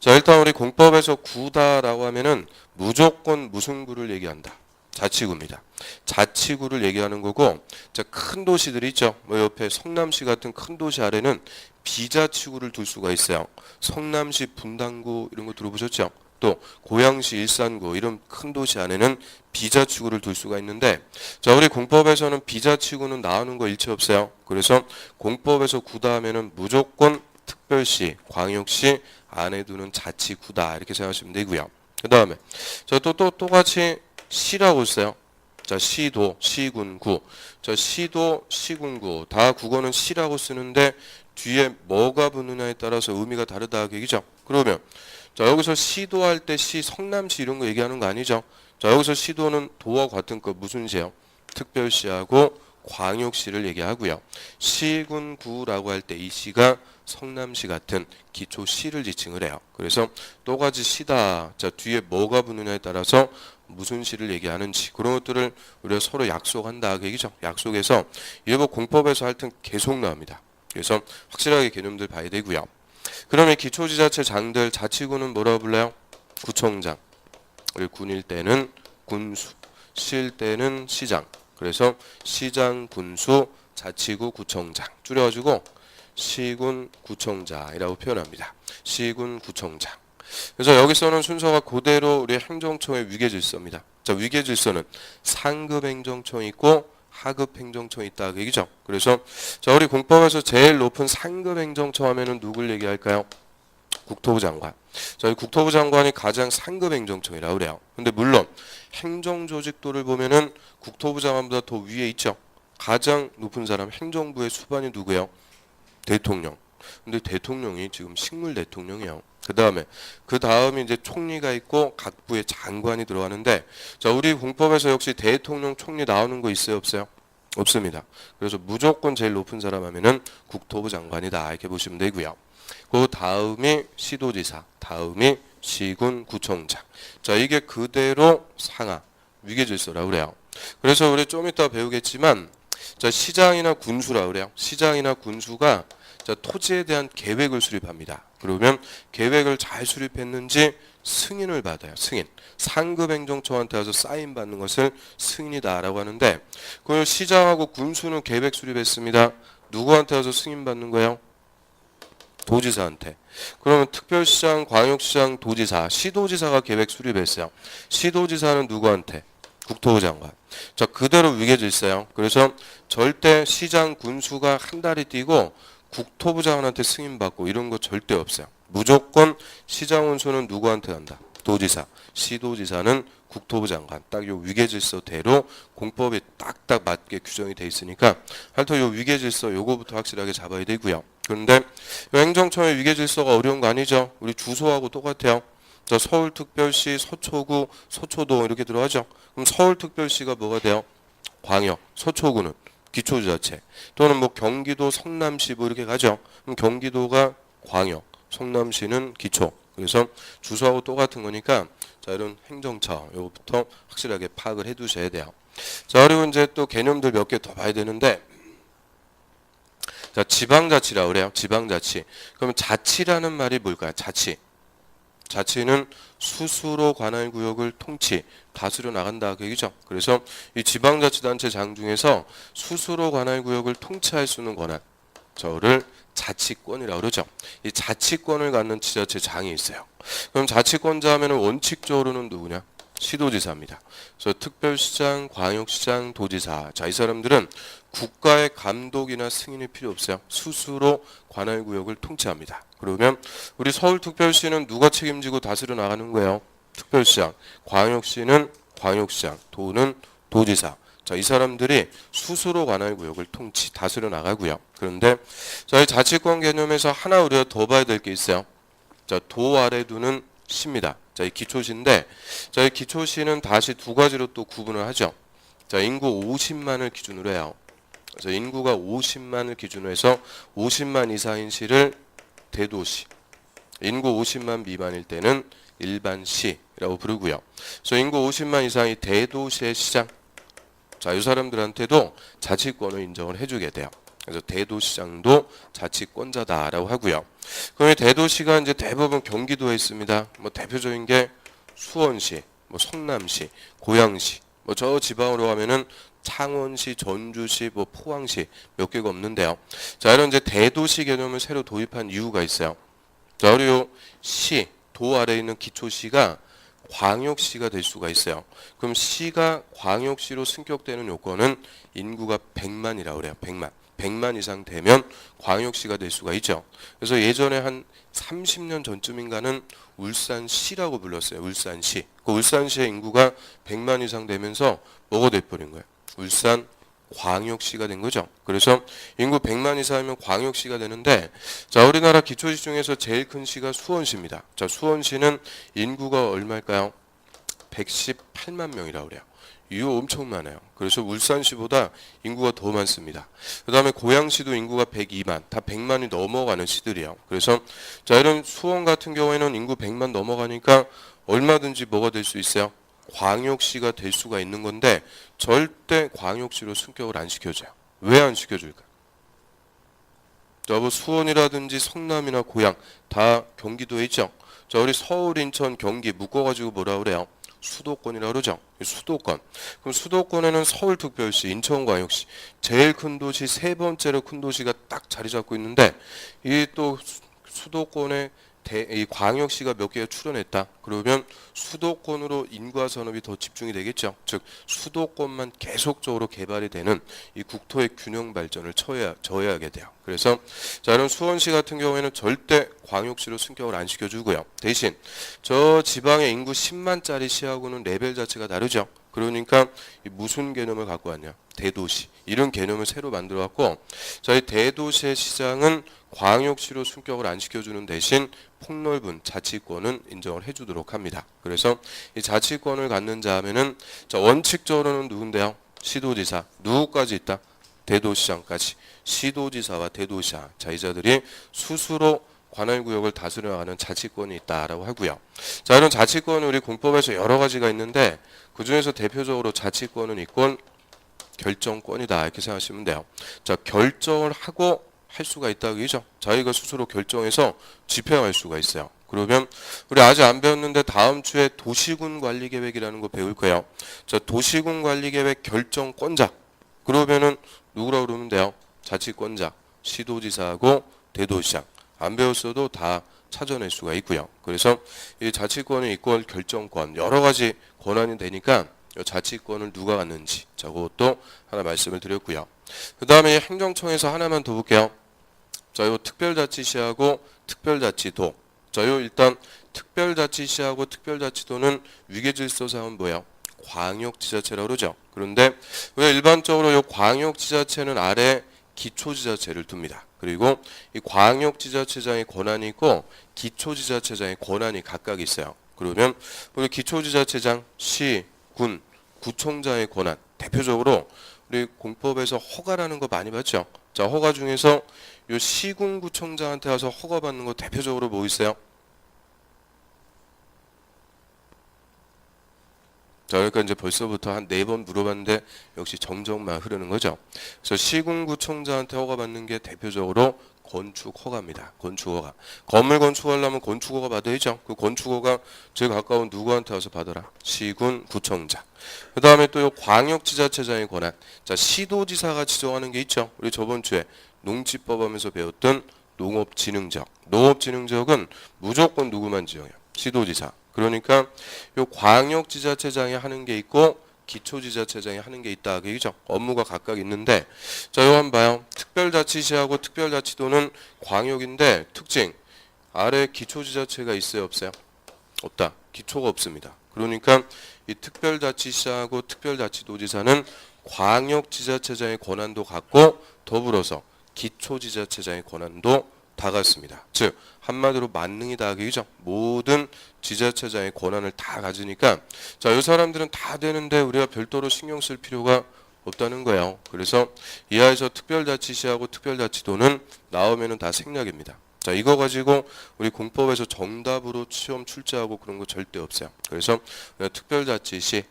자 일단 우리 공법에서 구다라고 하면은 무조건 무슨 구를 얘기한다. 자치구입니다. 자치구를 얘기하는 거고, 자, 큰 도시들 있죠. 뭐 옆에 성남시 같은 큰 도시 아래는 비자치구를 둘 수가 있어요. 성남시 분당구 이런 거 들어보셨죠? 또 고양시 일산구 이런 큰 도시 안에는 비자치구를 둘 수가 있는데, 자 우리 공법에서는 비자치구는 나오는 거 일체 없어요. 그래서 공법에서 구다 하면은 무조건 특별시, 광역시 안에 두는 자치구다 이렇게 생각하시면 되고요. 그 다음에 자 또 똑같이 시라고 있어요. 자 시도, 시군구. 자 시도, 시군구 다 국어는 시라고 쓰는데 뒤에 뭐가 붙느냐에 따라서 의미가 다르다 그 얘기죠. 그러면 자 여기서 시도할 때 시, 성남시 이런 거 얘기하는 거 아니죠. 자 여기서 시도는 도와 같은 거 무슨 시예요? 특별시하고 광역시를 얘기하고요. 시군구라고 할 때 이 시가 성남시 같은 기초시를 지칭을 해요. 그래서 또가지 시다. 자 뒤에 뭐가 붙느냐에 따라서 무슨 시를 얘기하는지 그런 것들을 우리가 서로 약속한다 그 얘기죠. 약속해서 일부 공법에서 하여튼 계속 나옵니다. 그래서 확실하게 개념들 봐야 되고요. 그러면 기초지자체 장들 자치구는 뭐라고 불러요? 구청장. 그리고 군일 때는 군수, 시일 때는 시장. 그래서 시장, 군수, 자치구, 구청장 줄여가지고 시군 구청장이라고 표현합니다. 시군 구청장. 그래서 여기서는 순서가 그대로 우리 행정청의 위계질서입니다. 자 위계질서는 상급 행정청이 있고 하급 행정청이 있다 그 얘기죠. 그래서 자 우리 공법에서 제일 높은 상급 행정청 하면은 누굴 얘기할까요? 국토부 장관. 저희 국토부 장관이 가장 상급 행정청이라고 그래요. 근데 물론 행정조직도를 보면은 국토부 장관보다 더 위에 있죠. 가장 높은 사람 행정부의 수반이 누구예요? 대통령. 근데 대통령이 지금 식물 대통령이에요. 그 다음에 이제 총리가 있고 각 부의 장관이 들어가는데 자 우리 공법에서 역시 대통령 총리 나오는 거 있어요 없어요? 없습니다. 그래서 무조건 제일 높은 사람 하면은 국토부 장관이다 이렇게 보시면 되고요. 그 다음이 시도지사, 다음이 시군 구청장. 자 이게 그대로 상하 위계질서라고 그래요. 그래서 우리 좀 이따 배우겠지만 자 시장이나 군수라 그래요. 시장이나 군수가 자 토지에 대한 계획을 수립합니다. 그러면 계획을 잘 수립했는지 승인을 받아요. 승인. 상급 행정처한테 와서 사인 받는 것을 승인이다라고 하는데 그 시장하고 군수는 계획 수립했습니다. 누구한테 와서 승인 받는 거예요? 도지사한테. 그러면 특별시장, 광역시장, 도지사, 시도지사가 계획 수립했어요. 시도지사는 누구한테? 국토부 장관. 자 그대로 위계질서요. 그래서 절대 시장, 군수가 한 달이 뛰고 국토부 장관한테 승인받고 이런 거 절대 없어요. 무조건 시장 원수는 누구한테 간다? 도지사. 시도지사는 국토부 장관. 딱 요 위계질서대로 공법에 딱딱 맞게 규정이 돼 있으니까 하여튼 요 위계질서 요거부터 확실하게 잡아야 되고요. 그런데 요 행정청의 위계질서가 어려운 거 아니죠? 우리 주소하고 똑같아요. 자 서울특별시, 서초구, 서초동 이렇게 들어가죠. 그럼 서울특별시가 뭐가 돼요? 광역. 서초구는 기초지자체. 또는 뭐 경기도 성남시 뭐 이렇게 가죠. 그럼 경기도가 광역, 성남시는 기초. 그래서 주소하고 똑같은 거니까 자 이런 행정처 요거부터 확실하게 파악을 해두셔야 돼요. 자 그리고 이제 또 개념들 몇 개 더 봐야 되는데 자 지방자치라고 그래요. 지방자치. 그러면 자치라는 말이 뭘까요? 자치. 자치는 수수로 관할 구역을 통치, 다스려 나간다 그 얘기죠. 그래서 이 지방자치단체 장 중에서 수수로 관할 구역을 통치할 수 있는 권한, 저를 자치권이라고 그러죠. 이 자치권을 갖는 지자체 장이 있어요. 그럼 자치권자 하면은 원칙적으로는 누구냐? 시도지사입니다. 그래서 특별시장, 광역시장, 도지사. 자, 이 사람들은 국가의 감독이나 승인이 필요 없어요. 스스로 관할 구역을 통치합니다. 그러면 우리 서울특별시는 누가 책임지고 다스려 나가는 거예요? 특별시장. 광역시는 광역시장. 도는 도지사. 자, 이 사람들이 스스로 관할 구역을 통치, 다스려 나가고요. 그런데 저희 자치권 개념에서 하나 우리가 더 봐야 될 게 있어요. 자, 도 아래 두는 시입니다. 자, 이 기초시인데, 자, 이 기초시는 다시 두 가지로 또 구분을 하죠. 자, 인구 50만을 기준으로 해요. 그래서 인구가 50만을 기준으로 해서 50만 이상인 시를 대도시, 인구 50만 미만일 때는 일반시라고 부르고요. 그래서 인구 50만 이상의 대도시의 시장, 자, 이 사람들한테도 자치권을 인정을 해주게 돼요. 그래서 대도시장도 자치권자다라고 하고요. 그럼 이 대도시가 이제 대부분 경기도에 있습니다. 뭐 대표적인 게 수원시, 뭐 성남시, 고양시, 뭐 저 지방으로 가면은 창원시, 전주시, 뭐 포항시 몇 개가 없는데요. 자, 이런 이제 대도시 개념을 새로 도입한 이유가 있어요. 자, 우리 요 시, 도 아래에 있는 기초시가 광역시가 될 수가 있어요. 그럼 시가 광역시로 승격되는 요건은 인구가 100만이라고 그래요. 100만. 100만 이상 되면 광역시가 될 수가 있죠. 그래서 예전에 한 30년 전쯤인가는 울산시라고 불렀어요. 울산시. 그 울산시의 인구가 100만 이상 되면서 뭐가 돼버린 거예요? 울산 광역시가 된 거죠. 그래서 인구 100만 이상이면 광역시가 되는데, 자, 우리나라 기초시 중에서 제일 큰 시가 수원시입니다. 자, 수원시는 인구가 얼마일까요? 118만 명이라고 그래요. 이거 엄청 많아요. 그래서 울산시보다 인구가 더 많습니다. 그 다음에 고양시도 인구가 102만, 다 100만이 넘어가는 시들이에요. 그래서 자, 이런 수원 같은 경우에는 인구 100만 넘어가니까 얼마든지 뭐가 될 수 있어요? 광역시가 될 수가 있는 건데 절대 광역시로 승격을 안 시켜줘요. 왜 안 시켜줄까? 자, 뭐 수원이라든지 성남이나 고양 다 경기도에 있죠. 자, 우리 서울, 인천, 경기 묶어가지고 뭐라 그래요? 수도권이라고 그러죠. 수도권. 그럼 수도권에는 서울특별시, 인천광역시, 제일 큰 도시, 세 번째로 큰 도시가 딱 자리 잡고 있는데, 이 또 수도권에 이 광역시가 몇 개가 출연했다. 그러면 수도권으로 인구화 산업이 더 집중이 되겠죠. 즉 수도권만 계속적으로 개발이 되는 이 국토의 균형 발전을 저해하게 돼요. 그래서 자, 이런 수원시 같은 경우에는 절대 광역시로 승격을 안 시켜주고요. 대신 저 지방의 인구 10만짜리 시하고는 레벨 자체가 다르죠. 그러니까 무슨 개념을 갖고 왔냐? 대도시. 이런 개념을 새로 만들어 갖고 저희 대도시의 시장은 광역시로 승격을 안 시켜주는 대신 폭넓은 자치권은 인정을 해주도록 합니다. 그래서 이 자치권을 갖는자 하면은 자, 원칙적으로는 누군데요? 시도지사. 누구까지 있다? 대도시장까지. 시도지사와 대도시장. 자, 이 자들이 스스로 관할구역을 다스려 나가는 자치권이 있다라고 하고요. 자, 이런 자치권은 우리 공법에서 여러 가지가 있는데 그 중에서 대표적으로 자치권은 있건 결정권이다 이렇게 생각하시면 돼요. 자, 결정을 하고 할 수가 있다고 얘기죠. 자기가 스스로 결정해서 집행할 수가 있어요. 그러면 우리 아직 안 배웠는데 다음 주에 도시군 관리 계획이라는 거 배울 거예요. 자, 도시군 관리 계획 결정권자. 그러면은 누구라고 그러면 돼요? 자치권자, 시도지사하고 대도시장. 안 배웠어도 다 찾아낼 수가 있고요. 그래서 이 자치권이 있고 결정권 여러 가지 권한이 되니까 자치권을 누가 갖는지 자, 그것도 하나 말씀을 드렸고요. 그 다음에 행정청에서 하나만 더 볼게요. 자, 요 특별자치시하고 특별자치도. 자, 요 일단 특별자치시하고 특별자치도는 위계질서상은 뭐예요? 광역지자체라고 그러죠. 그런데 왜 일반적으로 요 광역지자체는 아래 기초지자체를 둡니다. 그리고 이 광역지자체장의 권한이 있고 기초지자체장의 권한이 각각 있어요. 그러면 우리 기초지자체장, 시, 군, 구청장의 권한 대표적으로 우리 공법에서 허가라는 거 많이 봤죠. 자, 허가 중에서 요 시군구청장한테 가서 허가 받는 거 대표적으로 뭐 있어요? 자, 그러니까 이제 벌써부터 한 4번 물어봤는데 역시 정적만 흐르는 거죠. 그래서 시군구청장한테 허가 받는 게 대표적으로 건축 허가입니다. 건축 허가. 건물 건축하려면 건축 허가 받아야죠. 그 건축 허가 제일 가까운 누구한테 와서 받아라? 시군구청장. 그 다음에 또 요 광역지자체장의 권한. 자, 시도지사가 지정하는 게 있죠. 우리 저번 주에 농지법 하면서 배웠던 농업진흥지역. 농업진흥지역은 무조건 누구만 지정해요? 시도지사. 그러니까 요 광역지자체장이 하는 게 있고 기초지자체장이 하는 게 있다. 그죠? 업무가 각각 있는데 자, 요 한번 봐요. 특별자치시하고 특별자치도는 광역인데 특징 아래 기초지자체가 있어요, 없어요? 없다. 기초가 없습니다. 그러니까 이 특별자치시하고 특별자치도지사는 광역지자체장의 권한도 갖고 더불어서 기초지자체장의 권한도 다 갖습니다. 즉 한마디로 만능이다. 그죠? 모든 지자체장의 권한을 다 가지니까 자, 이 사람들은 다 되는데 우리가 별도로 신경 쓸 필요가 없다는 거예요. 그래서 이하에서 특별자치시하고 특별자치도는 나오면은 다 생략입니다. 자, 이거 가지고 우리 공법에서 정답으로 시험 출제하고 그런 거 절대 없어요. 그래서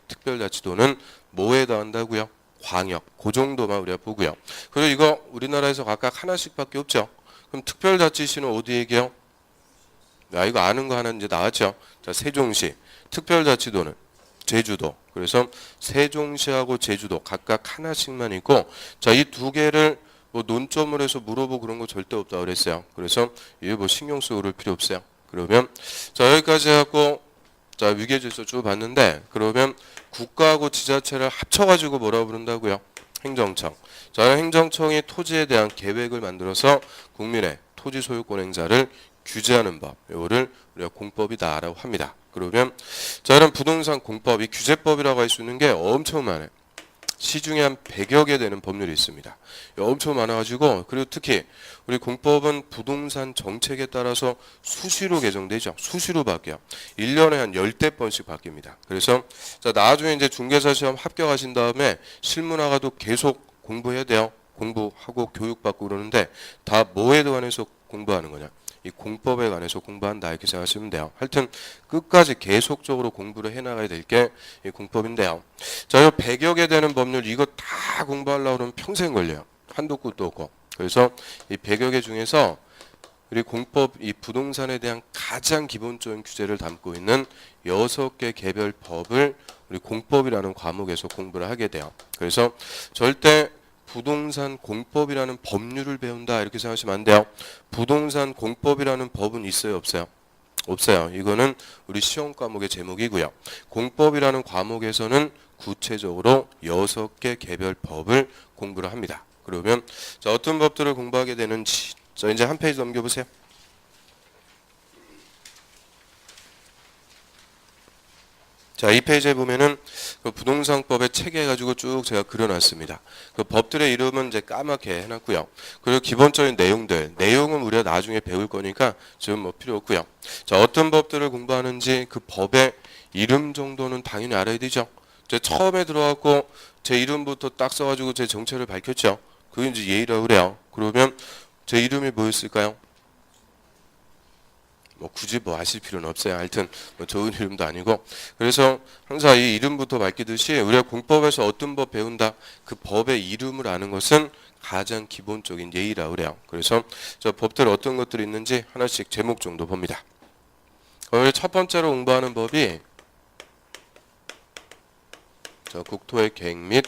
특별자치도는 뭐에 해당한다고요? 광역. 그 정도만 우리가 보고요. 그리고 이거 우리나라에서 각각 하나씩밖에 없죠. 그럼 특별자치시는 어디 얘기해요? 야, 이거 아는 거 하나 이제 나왔죠. 자, 세종시. 특별자치도는 제주도. 그래서 세종시하고 제주도 각각 하나씩만 있고, 자, 이 두 개를 뭐 논점을 해서 물어보고 그런 거 절대 없다 그랬어요. 그래서 이게 뭐 신경 쓰고 그럴 필요 없어요. 그러면 자, 여기까지 하고 자, 위계질서 쭉 봤는데, 그러면 국가하고 지자체를 합쳐가지고 뭐라고 부른다고요? 행정청. 자, 행정청이 토지에 대한 계획을 만들어서 국민의 토지 소유권 행사를 규제하는 법. 이거를 우리가 공법이다라고 합니다. 그러면 자, 이런 부동산 공법, 이 규제법이라고 할 수 있는 게 엄청 많아요. 시중에 한 100여 개 되는 법률이 있습니다. 엄청 많아가지고, 그리고 특히 우리 공법은 부동산 정책에 따라서 수시로 개정되죠. 수시로 바뀌어요. 1년에 한 10대번씩 바뀝니다. 그래서 자, 나중에 이제 중개사 시험 합격하신 다음에 실무 나가도 계속 공부해야 돼요. 공부하고 교육받고 그러는데 다 뭐에 관해서 공부하는 거냐? 이 공법에 관해서 공부한다 이렇게 생각하시면 돼요. 하여튼 끝까지 계속적으로 공부를 해나가야 될 게 이 공법인데요. 자, 이 100여 개 되는 법률 이거 다 공부하려고 그러면 평생 걸려요. 한도 끝도 없고. 그래서 이 100여 개 중에서 우리 공법 이 부동산에 대한 가장 기본적인 규제를 담고 있는 6개 개별 법을 우리 공법이라는 과목에서 공부를 하게 돼요. 그래서 절대 부동산 공법이라는 법률을 배운다 이렇게 생각하시면 안 돼요. 부동산 공법이라는 법은 있어요, 없어요? 없어요. 이거는 우리 시험 과목의 제목이고요. 공법이라는 과목에서는 구체적으로 6개 개별 법을 공부를 합니다. 그러면 자, 어떤 법들을 공부하게 되는지, 자, 이제 한 페이지 넘겨보세요. 자, 이 페이지에 보면은 그 부동산법의 체계 가지고 쭉 제가 그려놨습니다. 그 법들의 이름은 이제 까맣게 해놨고요. 그리고 기본적인 내용은 우리가 나중에 배울 거니까 지금 뭐 필요 없고요. 자, 어떤 법들을 공부하는지 그 법의 이름 정도는 당연히 알아야 되죠. 제 처음에 들어왔고 제 이름부터 딱 써가지고 제 정체를 밝혔죠. 그게 이제 예의라고 그래요. 그러면 제 이름이 뭐였을까요? 뭐 굳이 뭐 아실 필요는 없어요. 하여튼 뭐 좋은 이름도 아니고. 그래서 항상 이 이름부터 밝히듯이 우리가 공법에서 어떤 법 배운다, 그 법의 이름을 아는 것은 가장 기본적인 예의라고 그래요. 그래서 저 법들 어떤 것들이 있는지 하나씩 제목 정도 봅니다. 오늘 첫 번째로 공부하는 법이 저 국토의 계획 및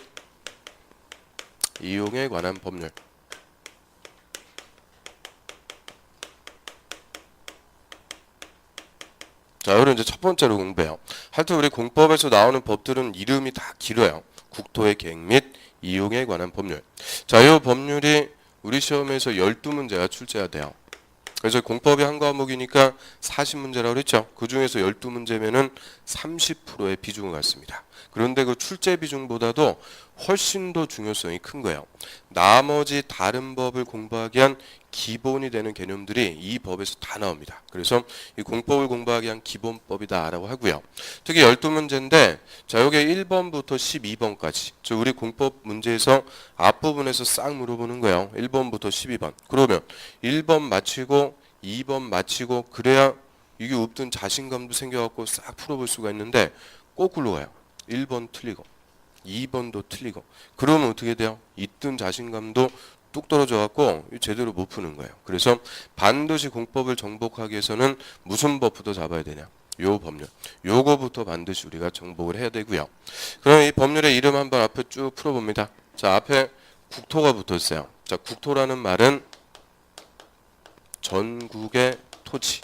이용에 관한 법률. 자, 이거를 이제 첫 번째로 공부해요. 하여튼 우리 공법에서 나오는 법들은 이름이 다 길어요. 국토의 계획 및 이용에 관한 법률. 자, 이 법률이 우리 시험에서 12문제가 출제가 돼요. 그래서 공법이 한 과목이니까 40문제라고 그랬죠. 그 중에서 12문제면은 30%의 비중을 갖습니다. 그런데 그 출제 비중보다도 훨씬 더 중요성이 큰 거예요. 나머지 다른 법을 공부하기 위한 기본이 되는 개념들이 이 법에서 다 나옵니다. 그래서 이 공법을 공부하기 위한 기본법이다라고 하고요. 특히 12문제인데 자, 여기 1번부터 12번까지 저 우리 공법 문제에서 앞부분에서 싹 물어보는 거예요. 1번부터 12번. 그러면 1번 마치고 2번 마치고 그래야 이게 없던 자신감도 생겨갖고 싹 풀어볼 수가 있는데 거꾸로 가요. 1번 틀리고 2번도 틀리고 그러면 어떻게 돼요? 있던 자신감도 뚝 떨어져 갖고 제대로 못 푸는 거예요. 그래서 반드시 공법을 정복하기 위해서는 무슨 법부터 잡아야 되냐? 요 법률. 요거부터 반드시 우리가 정복을 해야 되고요. 그럼 이 법률의 이름 한번 앞에 쭉 풀어봅니다. 자, 앞에 국토가 붙어 있어요. 자, 국토라는 말은 전국의 토지.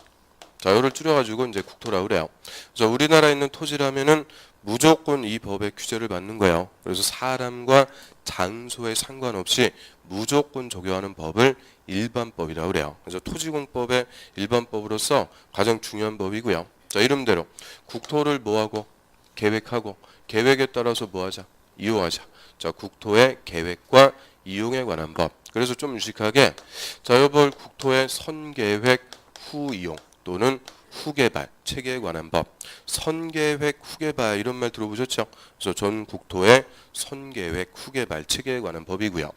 자, 이거를 줄여가지고 이제 국토라고 그래요. 그래서 우리나라에 있는 토지라면은 무조건 이 법의 규제를 받는 거예요. 그래서 사람과 장소에 상관없이 무조건 적용하는 법을 일반법이라고 그래요. 그래서 토지공법의 일반법으로서 가장 중요한 법이고요. 자, 이름대로 국토를 뭐하고 계획하고 계획에 따라서 뭐하자 이용하자. 자, 국토의 계획과 이용에 관한 법. 그래서 좀 유식하게 자, 이번 국토의 선계획 후 이용 또는 후개발, 체계에 관한 법, 선계획, 후개발 이런 말 들어보셨죠? 그래서 전 국토의 선계획, 후개발, 체계에 관한 법이고요.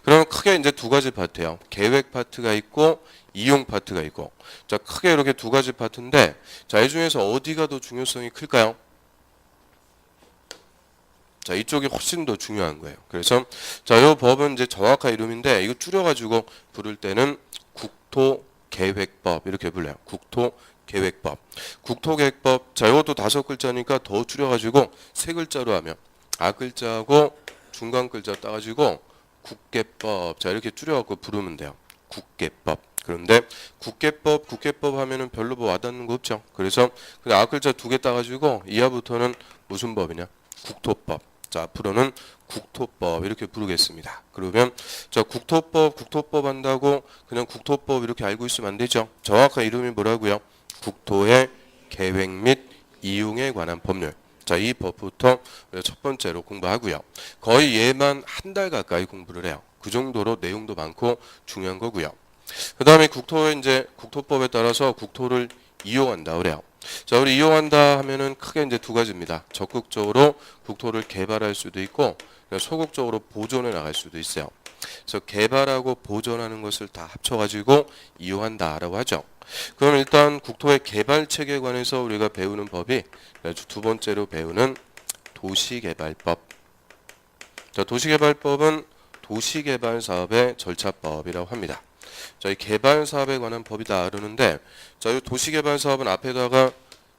그러면 크게 이제 두 가지 파트예요. 계획 파트가 있고 이용 파트가 있고. 자, 크게 이렇게 두 가지 파트인데, 자, 이 중에서 어디가 더 중요성이 클까요? 자, 이쪽이 훨씬 더 중요한 거예요. 그래서 자, 이 법은 이제 정확한 이름인데 이거 줄여가지고 부를 때는 국토계획법 이렇게 불러요. 국토계획법. 국토계획법. 자, 이것도 5글자니까 더 줄여가지고 3글자로 하면 앞글자하고 중간 글자 따가지고 국계법. 자, 이렇게 줄여갖고 부르면 돼요. 국계법. 그런데 국계법 하면은 별로 뭐 와닿는 거 없죠. 그래서 그냥 앞글자 2개 따가지고 이하부터는 무슨 법이냐? 국토법. 자, 앞으로는 국토법 이렇게 부르겠습니다. 그러면 자, 국토법 한다고 그냥 국토법 이렇게 알고 있으면 안 되죠. 정확한 이름이 뭐라고요? 국토의 계획 및 이용에 관한 법률. 자, 이 법부터 첫 번째로 공부하고요. 거의 얘만 한 달 가까이 공부를 해요. 그 정도로 내용도 많고 중요한 거고요. 그 다음에 국토법에 따라서 국토를 이용한다 그래요. 자, 우리 이용한다 하면은 크게 이제 두 가지입니다. 적극적으로 국토를 개발할 수도 있고 소극적으로 보존해 나갈 수도 있어요. 그래서 개발하고 보존하는 것을 다 합쳐가지고 이용한다라고 하죠. 그럼 일단 국토의 개발 체계에 관해서 우리가 배우는 법이 두 번째로 배우는 도시개발법. 자, 도시개발법은 도시개발 사업의 절차법이라고 합니다. 자, 이 개발 사업에 관한 법이다 그러는데, 자, 이 도시개발 사업은 앞에다가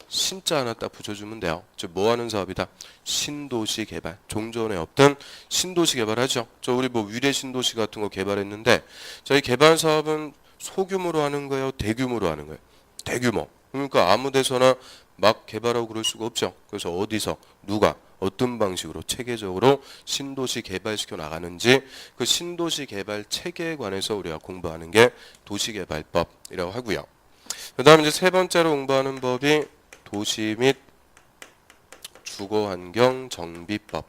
신자 하나 딱 붙여주면 돼요. 즉, 뭐 하는 사업이다? 신도시 개발. 종전에 없던 신도시 개발하죠. 저 우리 뭐 위례 신도시 같은 거 개발했는데, 자, 이 개발 사업은 소규모로 하는 거예요? 대규모로 하는 거예요? 대규모. 그러니까 아무 데서나 막 개발하고 그럴 수가 없죠. 그래서 어디서 누가 어떤 방식으로 체계적으로 신도시 개발시켜 나가는지 그 신도시 개발 체계에 관해서 우리가 공부하는 게 도시개발법이라고 하고요. 그 다음 이제 세 번째로 공부하는 법이 도시 및 주거환경 정비법.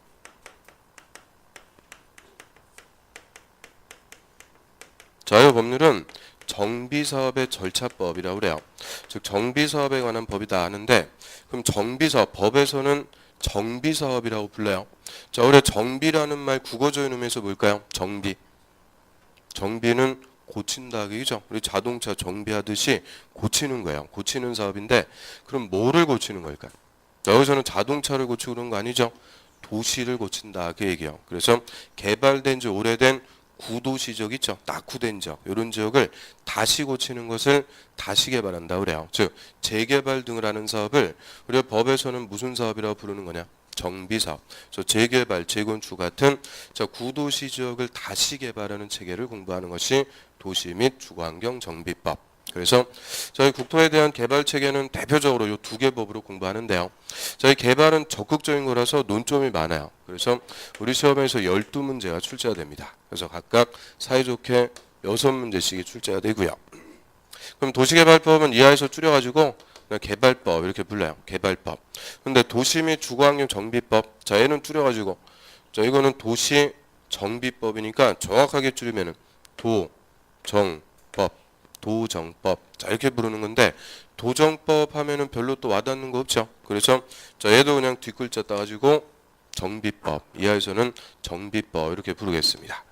자, 이 법률은 정비사업의 절차법이라고 그래요. 즉 정비사업에 관한 법이다 하는데, 그럼 정비사업, 법에서는 정비사업이라고 불러요. 자, 우리 정비라는 말 국어적인 의미에서 뭘까요? 정비. 정비는 고친다 그죠? 우리 자동차 정비하듯이 고치는 거예요. 고치는 사업인데, 그럼 뭐를 고치는 걸까요? 자, 여기서는 자동차를 고치고 그런 거 아니죠? 도시를 고친다 그 얘기예요. 그래서 개발된 지 오래된 구도시 지역 있죠. 낙후된 지역. 이런 지역을 다시 고치는 것을 다시 개발한다 그래요. 즉 재개발 등을 하는 사업을 우리가 법에서는 무슨 사업이라고 부르는 거냐? 정비사업. 그래서 재개발, 재건축 같은 자, 구도시 지역을 다시 개발하는 체계를 공부하는 것이 도시 및 주거환경 정비법. 그래서 저희 국토에 대한 개발 체계는 대표적으로 이 두 개 법으로 공부하는데요. 저희 개발은 적극적인 거라서 논점이 많아요. 그래서 우리 시험에서 12문제가 출제가 됩니다. 그래서 각각 사이좋게 6문제씩이 출제가 되고요. 그럼 도시개발법은 이하에서 줄여가지고 그냥 개발법 이렇게 불러요. 개발법. 근데 도시 및 주거환경 정비법, 자, 얘는 줄여가지고 자, 이거는 도시 정비법이니까 정확하게 줄이면은 도정법. 자, 이렇게 부르는 건데 도정법 하면은 별로 또 와닿는 거 없죠. 그래서 자, 얘도 그냥 뒷글자 따가지고 정비법, 이하에서는 정비법 이렇게 부르겠습니다.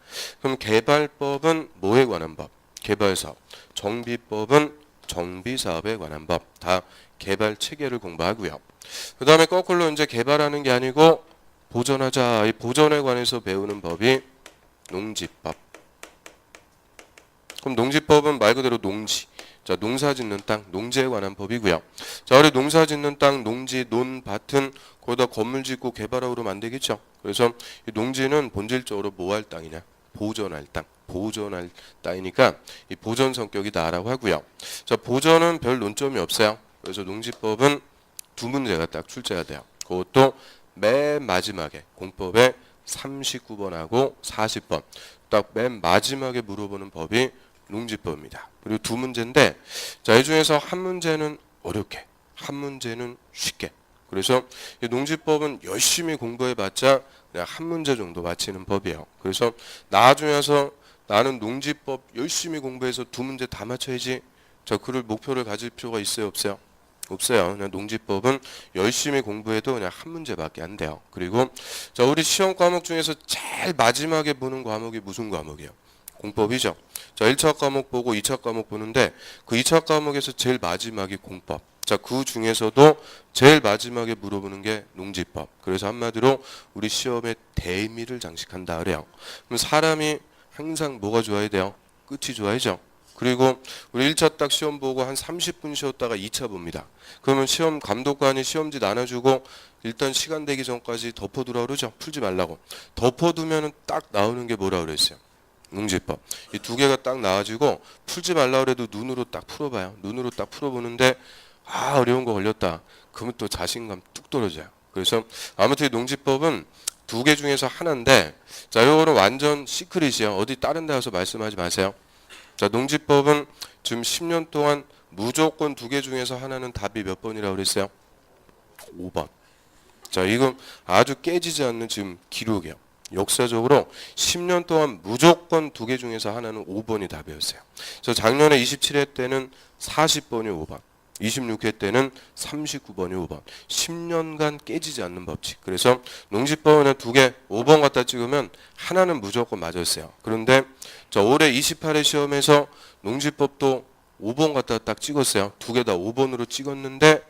그럼 개발법은 뭐에 관한 법? 개발사업. 정비법은 정비사업에 관한 법. 다 개발 체계를 공부하고요. 그 다음에 거꾸로 이제 개발하는 게 아니고 보존하자. 이 보존에 관해서 배우는 법이 농지법. 그럼 농지법은 말 그대로 농지. 자, 농사 짓는 땅, 농지에 관한 법이고요. 자, 우리 농사 짓는 땅, 농지, 논밭은 거기다 건물 짓고 개발하고 그러면 안 되겠죠. 그래서 이 농지는 본질적으로 뭐 할 땅이냐? 보존할 땅. 보존할 땅이니까 이 보존 성격이다라고 하고요. 자, 보존은 별 논점이 없어요. 그래서 농지법은 2문제가 딱 출제가 돼요. 그것도 맨 마지막에 공법에 39번하고 40번 딱 맨 마지막에 물어보는 법이 농지법입니다. 그리고 2문제인데 자, 이 중에서 한 문제는 어렵게, 한 문제는 쉽게. 그래서 이 농지법은 열심히 공부해봤자 그냥 한 문제 정도 맞히는 법이에요. 그래서 나중에 와서 나는 농지법 열심히 공부해서 2문제 다 맞춰야지. 자, 그럴 목표를 가질 필요가 있어요, 없어요? 없어요. 그냥 농지법은 열심히 공부해도 그냥 한 문제밖에 안 돼요. 그리고 자, 우리 시험 과목 중에서 제일 마지막에 보는 과목이 무슨 과목이에요? 공법이죠. 자, 1차 과목 보고 2차 과목 보는데 그 2차 과목에서 제일 마지막이 공법. 자, 그 중에서도 제일 마지막에 물어보는 게 농지법. 그래서 한마디로 우리 시험의 대미를 장식한다 그래요. 그럼 사람이 항상 뭐가 좋아야 돼요? 끝이 좋아야죠. 그리고 우리 1차 딱 시험 보고 한 30분 쉬었다가 2차 봅니다. 그러면 시험 감독관이 시험지 나눠주고 일단 시간 되기 전까지 덮어두라 그러죠. 풀지 말라고. 덮어두면은 딱 나오는 게 뭐라 그랬어요? 농지법. 이 두 개가 딱 나와지고 풀지 말라 그래도 눈으로 딱 풀어봐요. 눈으로 딱 풀어보는데 아 어려운 거 걸렸다. 그러면 또 자신감 뚝 떨어져요. 그래서 아무튼 이 농지법은 두 개 중에서 하나인데 자 이거는 완전 시크릿이에요. 어디 다른 데 가서 말씀하지 마세요. 자, 농지법은 지금 10년 동안 무조건 두 개 중에서 하나는 답이 몇 번이라고 그랬어요? 5번. 자, 이건 아주 깨지지 않는 지금 기록이에요. 역사적으로 10년 동안 무조건 두 개 중에서 하나는 5번이 답이었어요. 그래서 작년에 27회 때는 40번이 5번. 26회 때는 39번이 5번. 10년간 깨지지 않는 법칙. 그래서 농지법은 두 개 5번 갖다 찍으면 하나는 무조건 맞았어요. 그런데 자, 올해 28회 시험에서 농지법도 5번 갖다 딱 찍었어요. 두 개 다 5번으로 찍었는데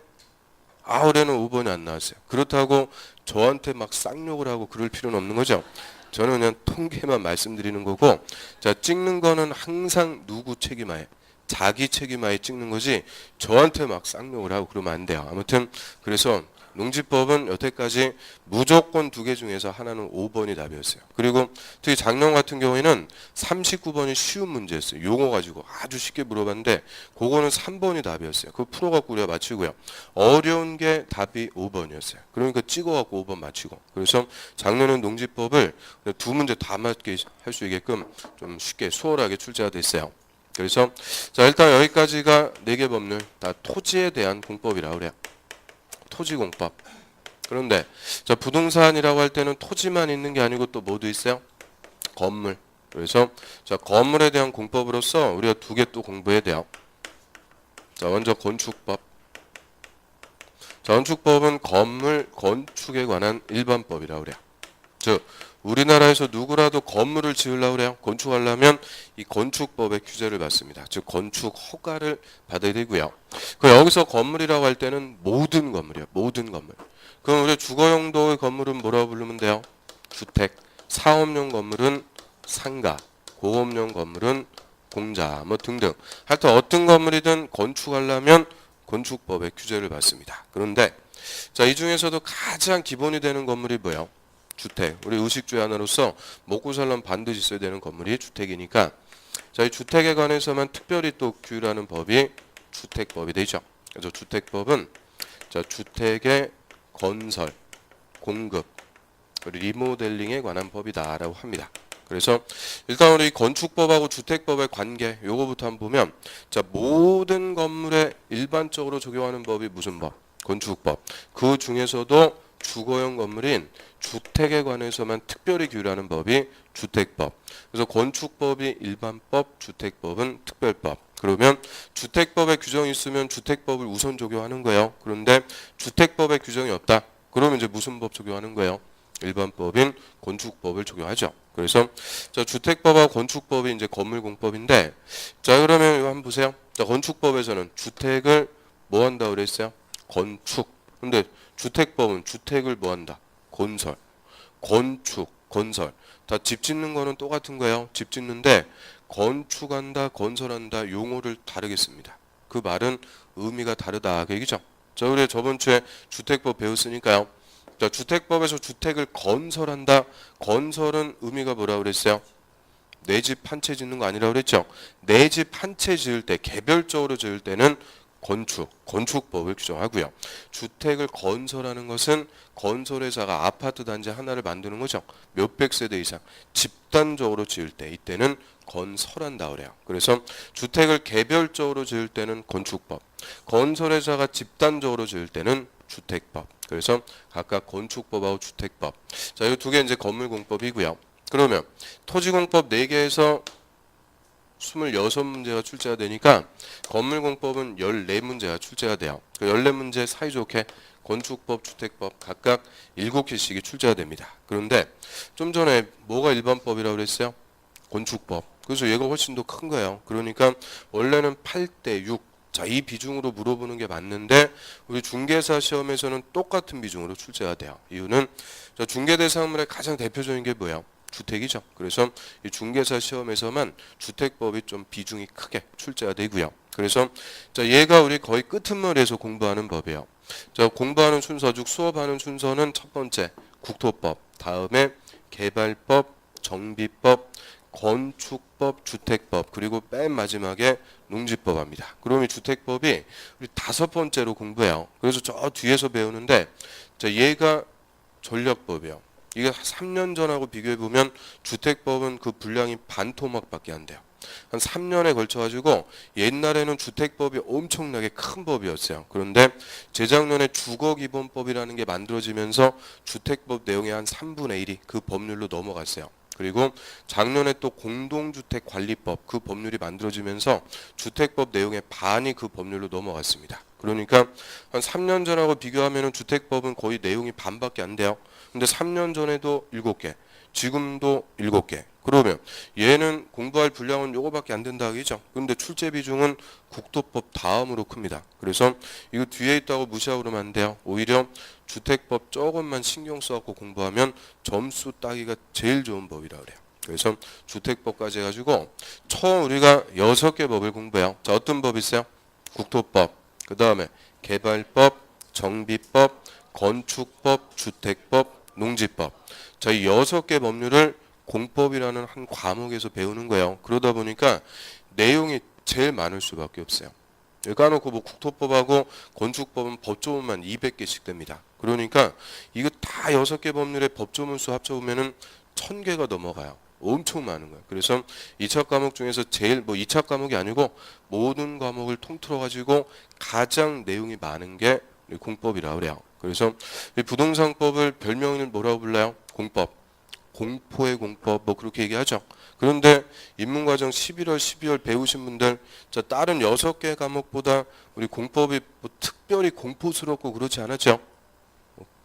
올해는 5번이 안 나왔어요. 그렇다고 저한테 막 쌍욕을 하고 그럴 필요는 없는 거죠. 저는 그냥 통계만 말씀드리는 거고 자, 찍는 거는 항상 누구 책임하에 자기 책임하에 찍는 거지 저한테 막 쌍욕을 하고 그러면 안 돼요. 아무튼 그래서 농지법은 여태까지 무조건 두 개 중에서 하나는 5번이 답이었어요. 그리고 특히 작년 같은 경우에는 39번이 쉬운 문제였어요. 용어 가지고 아주 쉽게 물어봤는데 그거는 3번이 답이었어요. 그거 풀어갖고 우리가 맞추고요. 어려운 게 답이 5번이었어요. 그러니까 찍어갖고 5번 맞추고. 그래서 작년은 농지법을 두 문제 다 맞게 할 수 있게끔 좀 쉽게 수월하게 출제가 됐어요. 그래서 자 일단 여기까지가 4개 법률 다 토지에 대한 공법이라고 그래요. 토지공법. 그런데 자 부동산이라고 할 때는 토지만 있는 게 아니고 또 뭐도 있어요? 건물. 그래서 자 건물에 대한 공법으로서 우리가 두 개 또 공부해야 돼요. 자 먼저 건축법. 자 건축법은 건물 건축에 관한 일반법이라고 그래요. 즉 우리나라에서 누구라도 건물을 지으려고 그래요. 건축하려면 이 건축법의 규제를 받습니다. 즉 건축 허가를 받아야 되고요. 그 여기서 건물이라고 할 때는 모든 건물이에요. 모든 건물. 그럼 우리 주거용도의 건물은 뭐라고 부르면 돼요? 주택. 사업용 건물은 상가. 공업용 건물은 공자. 뭐 등등. 하여튼 어떤 건물이든 건축하려면 건축법의 규제를 받습니다. 그런데 자, 이 중에서도 가장 기본이 되는 건물이 뭐예요? 주택. 우리 의식주의 하나로서 먹고 살려면 반드시 있어야 되는 건물이 주택이니까 자, 이 주택에 관해서만 특별히 또 규율하는 법이 주택법이 되죠. 그래서 주택법은 자, 주택의 건설, 공급, 리모델링에 관한 법이다라고 합니다. 그래서 일단 우리 건축법하고 주택법의 관계 요거부터 한번 보면 자, 모든 건물에 일반적으로 적용하는 법이 무슨 법? 건축법. 그 중에서도 주거용 건물인 주택에 관해서만 특별히 규율하는 법이 주택법. 그래서 건축법이 일반법, 주택법은 특별법. 그러면 주택법에 규정이 있으면 주택법을 우선 적용하는 거예요. 그런데 주택법에 규정이 없다. 그러면 이제 무슨 법 적용하는 거예요? 일반법인 건축법을 적용하죠. 그래서 자, 주택법하고 건축법이 이제 건물공법인데 자, 그러면 이거 한번 보세요. 자, 건축법에서는 주택을 뭐 한다고 그랬어요? 건축. 근데 주택법은 주택을 뭐 한다? 건설. 건축, 건설. 다 집 짓는 거는 똑같은 거예요. 집 짓는데 건축한다, 건설한다 용어를 다르게 씁니다. 그 말은 의미가 다르다. 그 얘기죠. 자, 우리 저번 주에 주택법 배웠으니까요. 자, 주택법에서 주택을 건설한다. 건설은 의미가 뭐라고 그랬어요? 내 집 한 채 짓는 거 아니라고 그랬죠. 내 집 한 채 지을 때 개별적으로 지을 때는 건축법을 규정하고요. 주택을 건설하는 것은 건설회사가 아파트 단지 하나를 만드는 거죠. 몇백 세대 이상 집단적으로 지을 때 이때는 건설한다 그래요. 그래서 주택을 개별적으로 지을 때는 건축법, 건설회사가 집단적으로 지을 때는 주택법. 그래서 각각 건축법하고 주택법. 자, 이 두 개 이제 건물공법이고요. 그러면 토지공법 4개에서 26문제가 출제가 되니까 건물공법은 14문제가 출제가 돼요. 그 14문제 사이좋게 건축법, 주택법 각각 7개씩이 출제가 됩니다. 그런데 좀 전에 뭐가 일반법이라고 그랬어요? 건축법. 그래서 얘가 훨씬 더 큰 거예요. 그러니까 원래는 8대 6. 자, 이 비중으로 물어보는 게 맞는데 우리 중개사 시험에서는 똑같은 비중으로 출제가 돼요. 이유는 중개 대상물의 가장 대표적인 게 뭐예요? 주택이죠. 그래서 이 중개사 시험에서만 주택법이 좀 비중이 크게 출제가 되고요. 그래서 얘가 우리 거의 끄트머리에서 공부하는 법이에요. 공부하는 순서 즉 수업하는 순서는 첫 번째 국토법, 다음에 개발법, 정비법, 건축법, 주택법, 그리고 맨 마지막에 농지법 합니다. 그럼 이 주택법이 우리 5번째로 공부해요. 그래서 저 뒤에서 배우는데 얘가 전략법이에요. 이게 3년 전하고 비교해 보면 주택법은 그 분량이 반 토막밖에 안 돼요. 한 3년에 걸쳐 가지고 옛날에는 주택법이 엄청나게 큰 법이었어요. 그런데 재작년에 주거기본법이라는 게 만들어지면서 주택법 내용의 한 3분의 1이 그 법률로 넘어갔어요. 그리고 작년에 또 공동주택관리법 그 법률이 만들어지면서 주택법 내용의 반이 그 법률로 넘어갔습니다. 그러니까 한 3년 전하고 비교하면 주택법은 거의 내용이 반밖에 안 돼요. 근데 3년 전에도 7개, 지금도 7개. 그러면 얘는 공부할 분량은 요거밖에 안 된다 하기죠. 근데 출제 비중은 국토법 다음으로 큽니다. 그래서 이거 뒤에 있다고 무시하고 그러면 안 돼요. 오히려 주택법 조금만 신경 써갖고 공부하면 점수 따기가 제일 좋은 법이라 그래요. 그래서 주택법까지 해가지고 총 우리가 6개 법을 공부해요. 자, 어떤 법 있어요? 국토법, 그 다음에 개발법, 정비법, 건축법, 주택법, 농지법. 자, 이 6개 법률을 공법이라는 한 과목에서 배우는 거예요. 그러다 보니까 내용이 제일 많을 수밖에 없어요. 까놓고 뭐 국토법하고 건축법은 법조문만 200개씩 됩니다. 그러니까 이거 다 6개 법률의 법조문 수 합쳐보면은 1000개가 넘어가요. 엄청 많은 거예요. 그래서 2차 과목 중에서 제일 뭐 2차 과목이 아니고 모든 과목을 통틀어 가지고 가장 내용이 많은 게 공법이라고 그래요. 그래서 이 부동산법을 별명을 뭐라고 불러요? 공법. 공포의 공법 뭐 그렇게 얘기하죠. 그런데 입문과정 11월, 12월 배우신 분들 다른 6개 과목보다 우리 공법이 뭐 특별히 공포스럽고 그렇지 않았죠?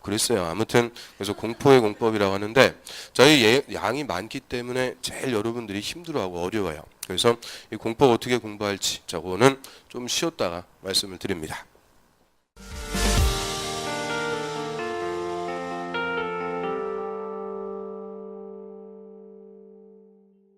그랬어요. 아무튼 그래서 공포의 공법이라고 하는데 이 양이 많기 때문에 제일 여러분들이 힘들어하고 어려워요. 그래서 이 공법 어떻게 공부할지 그거는 좀 쉬었다가 말씀을 드립니다.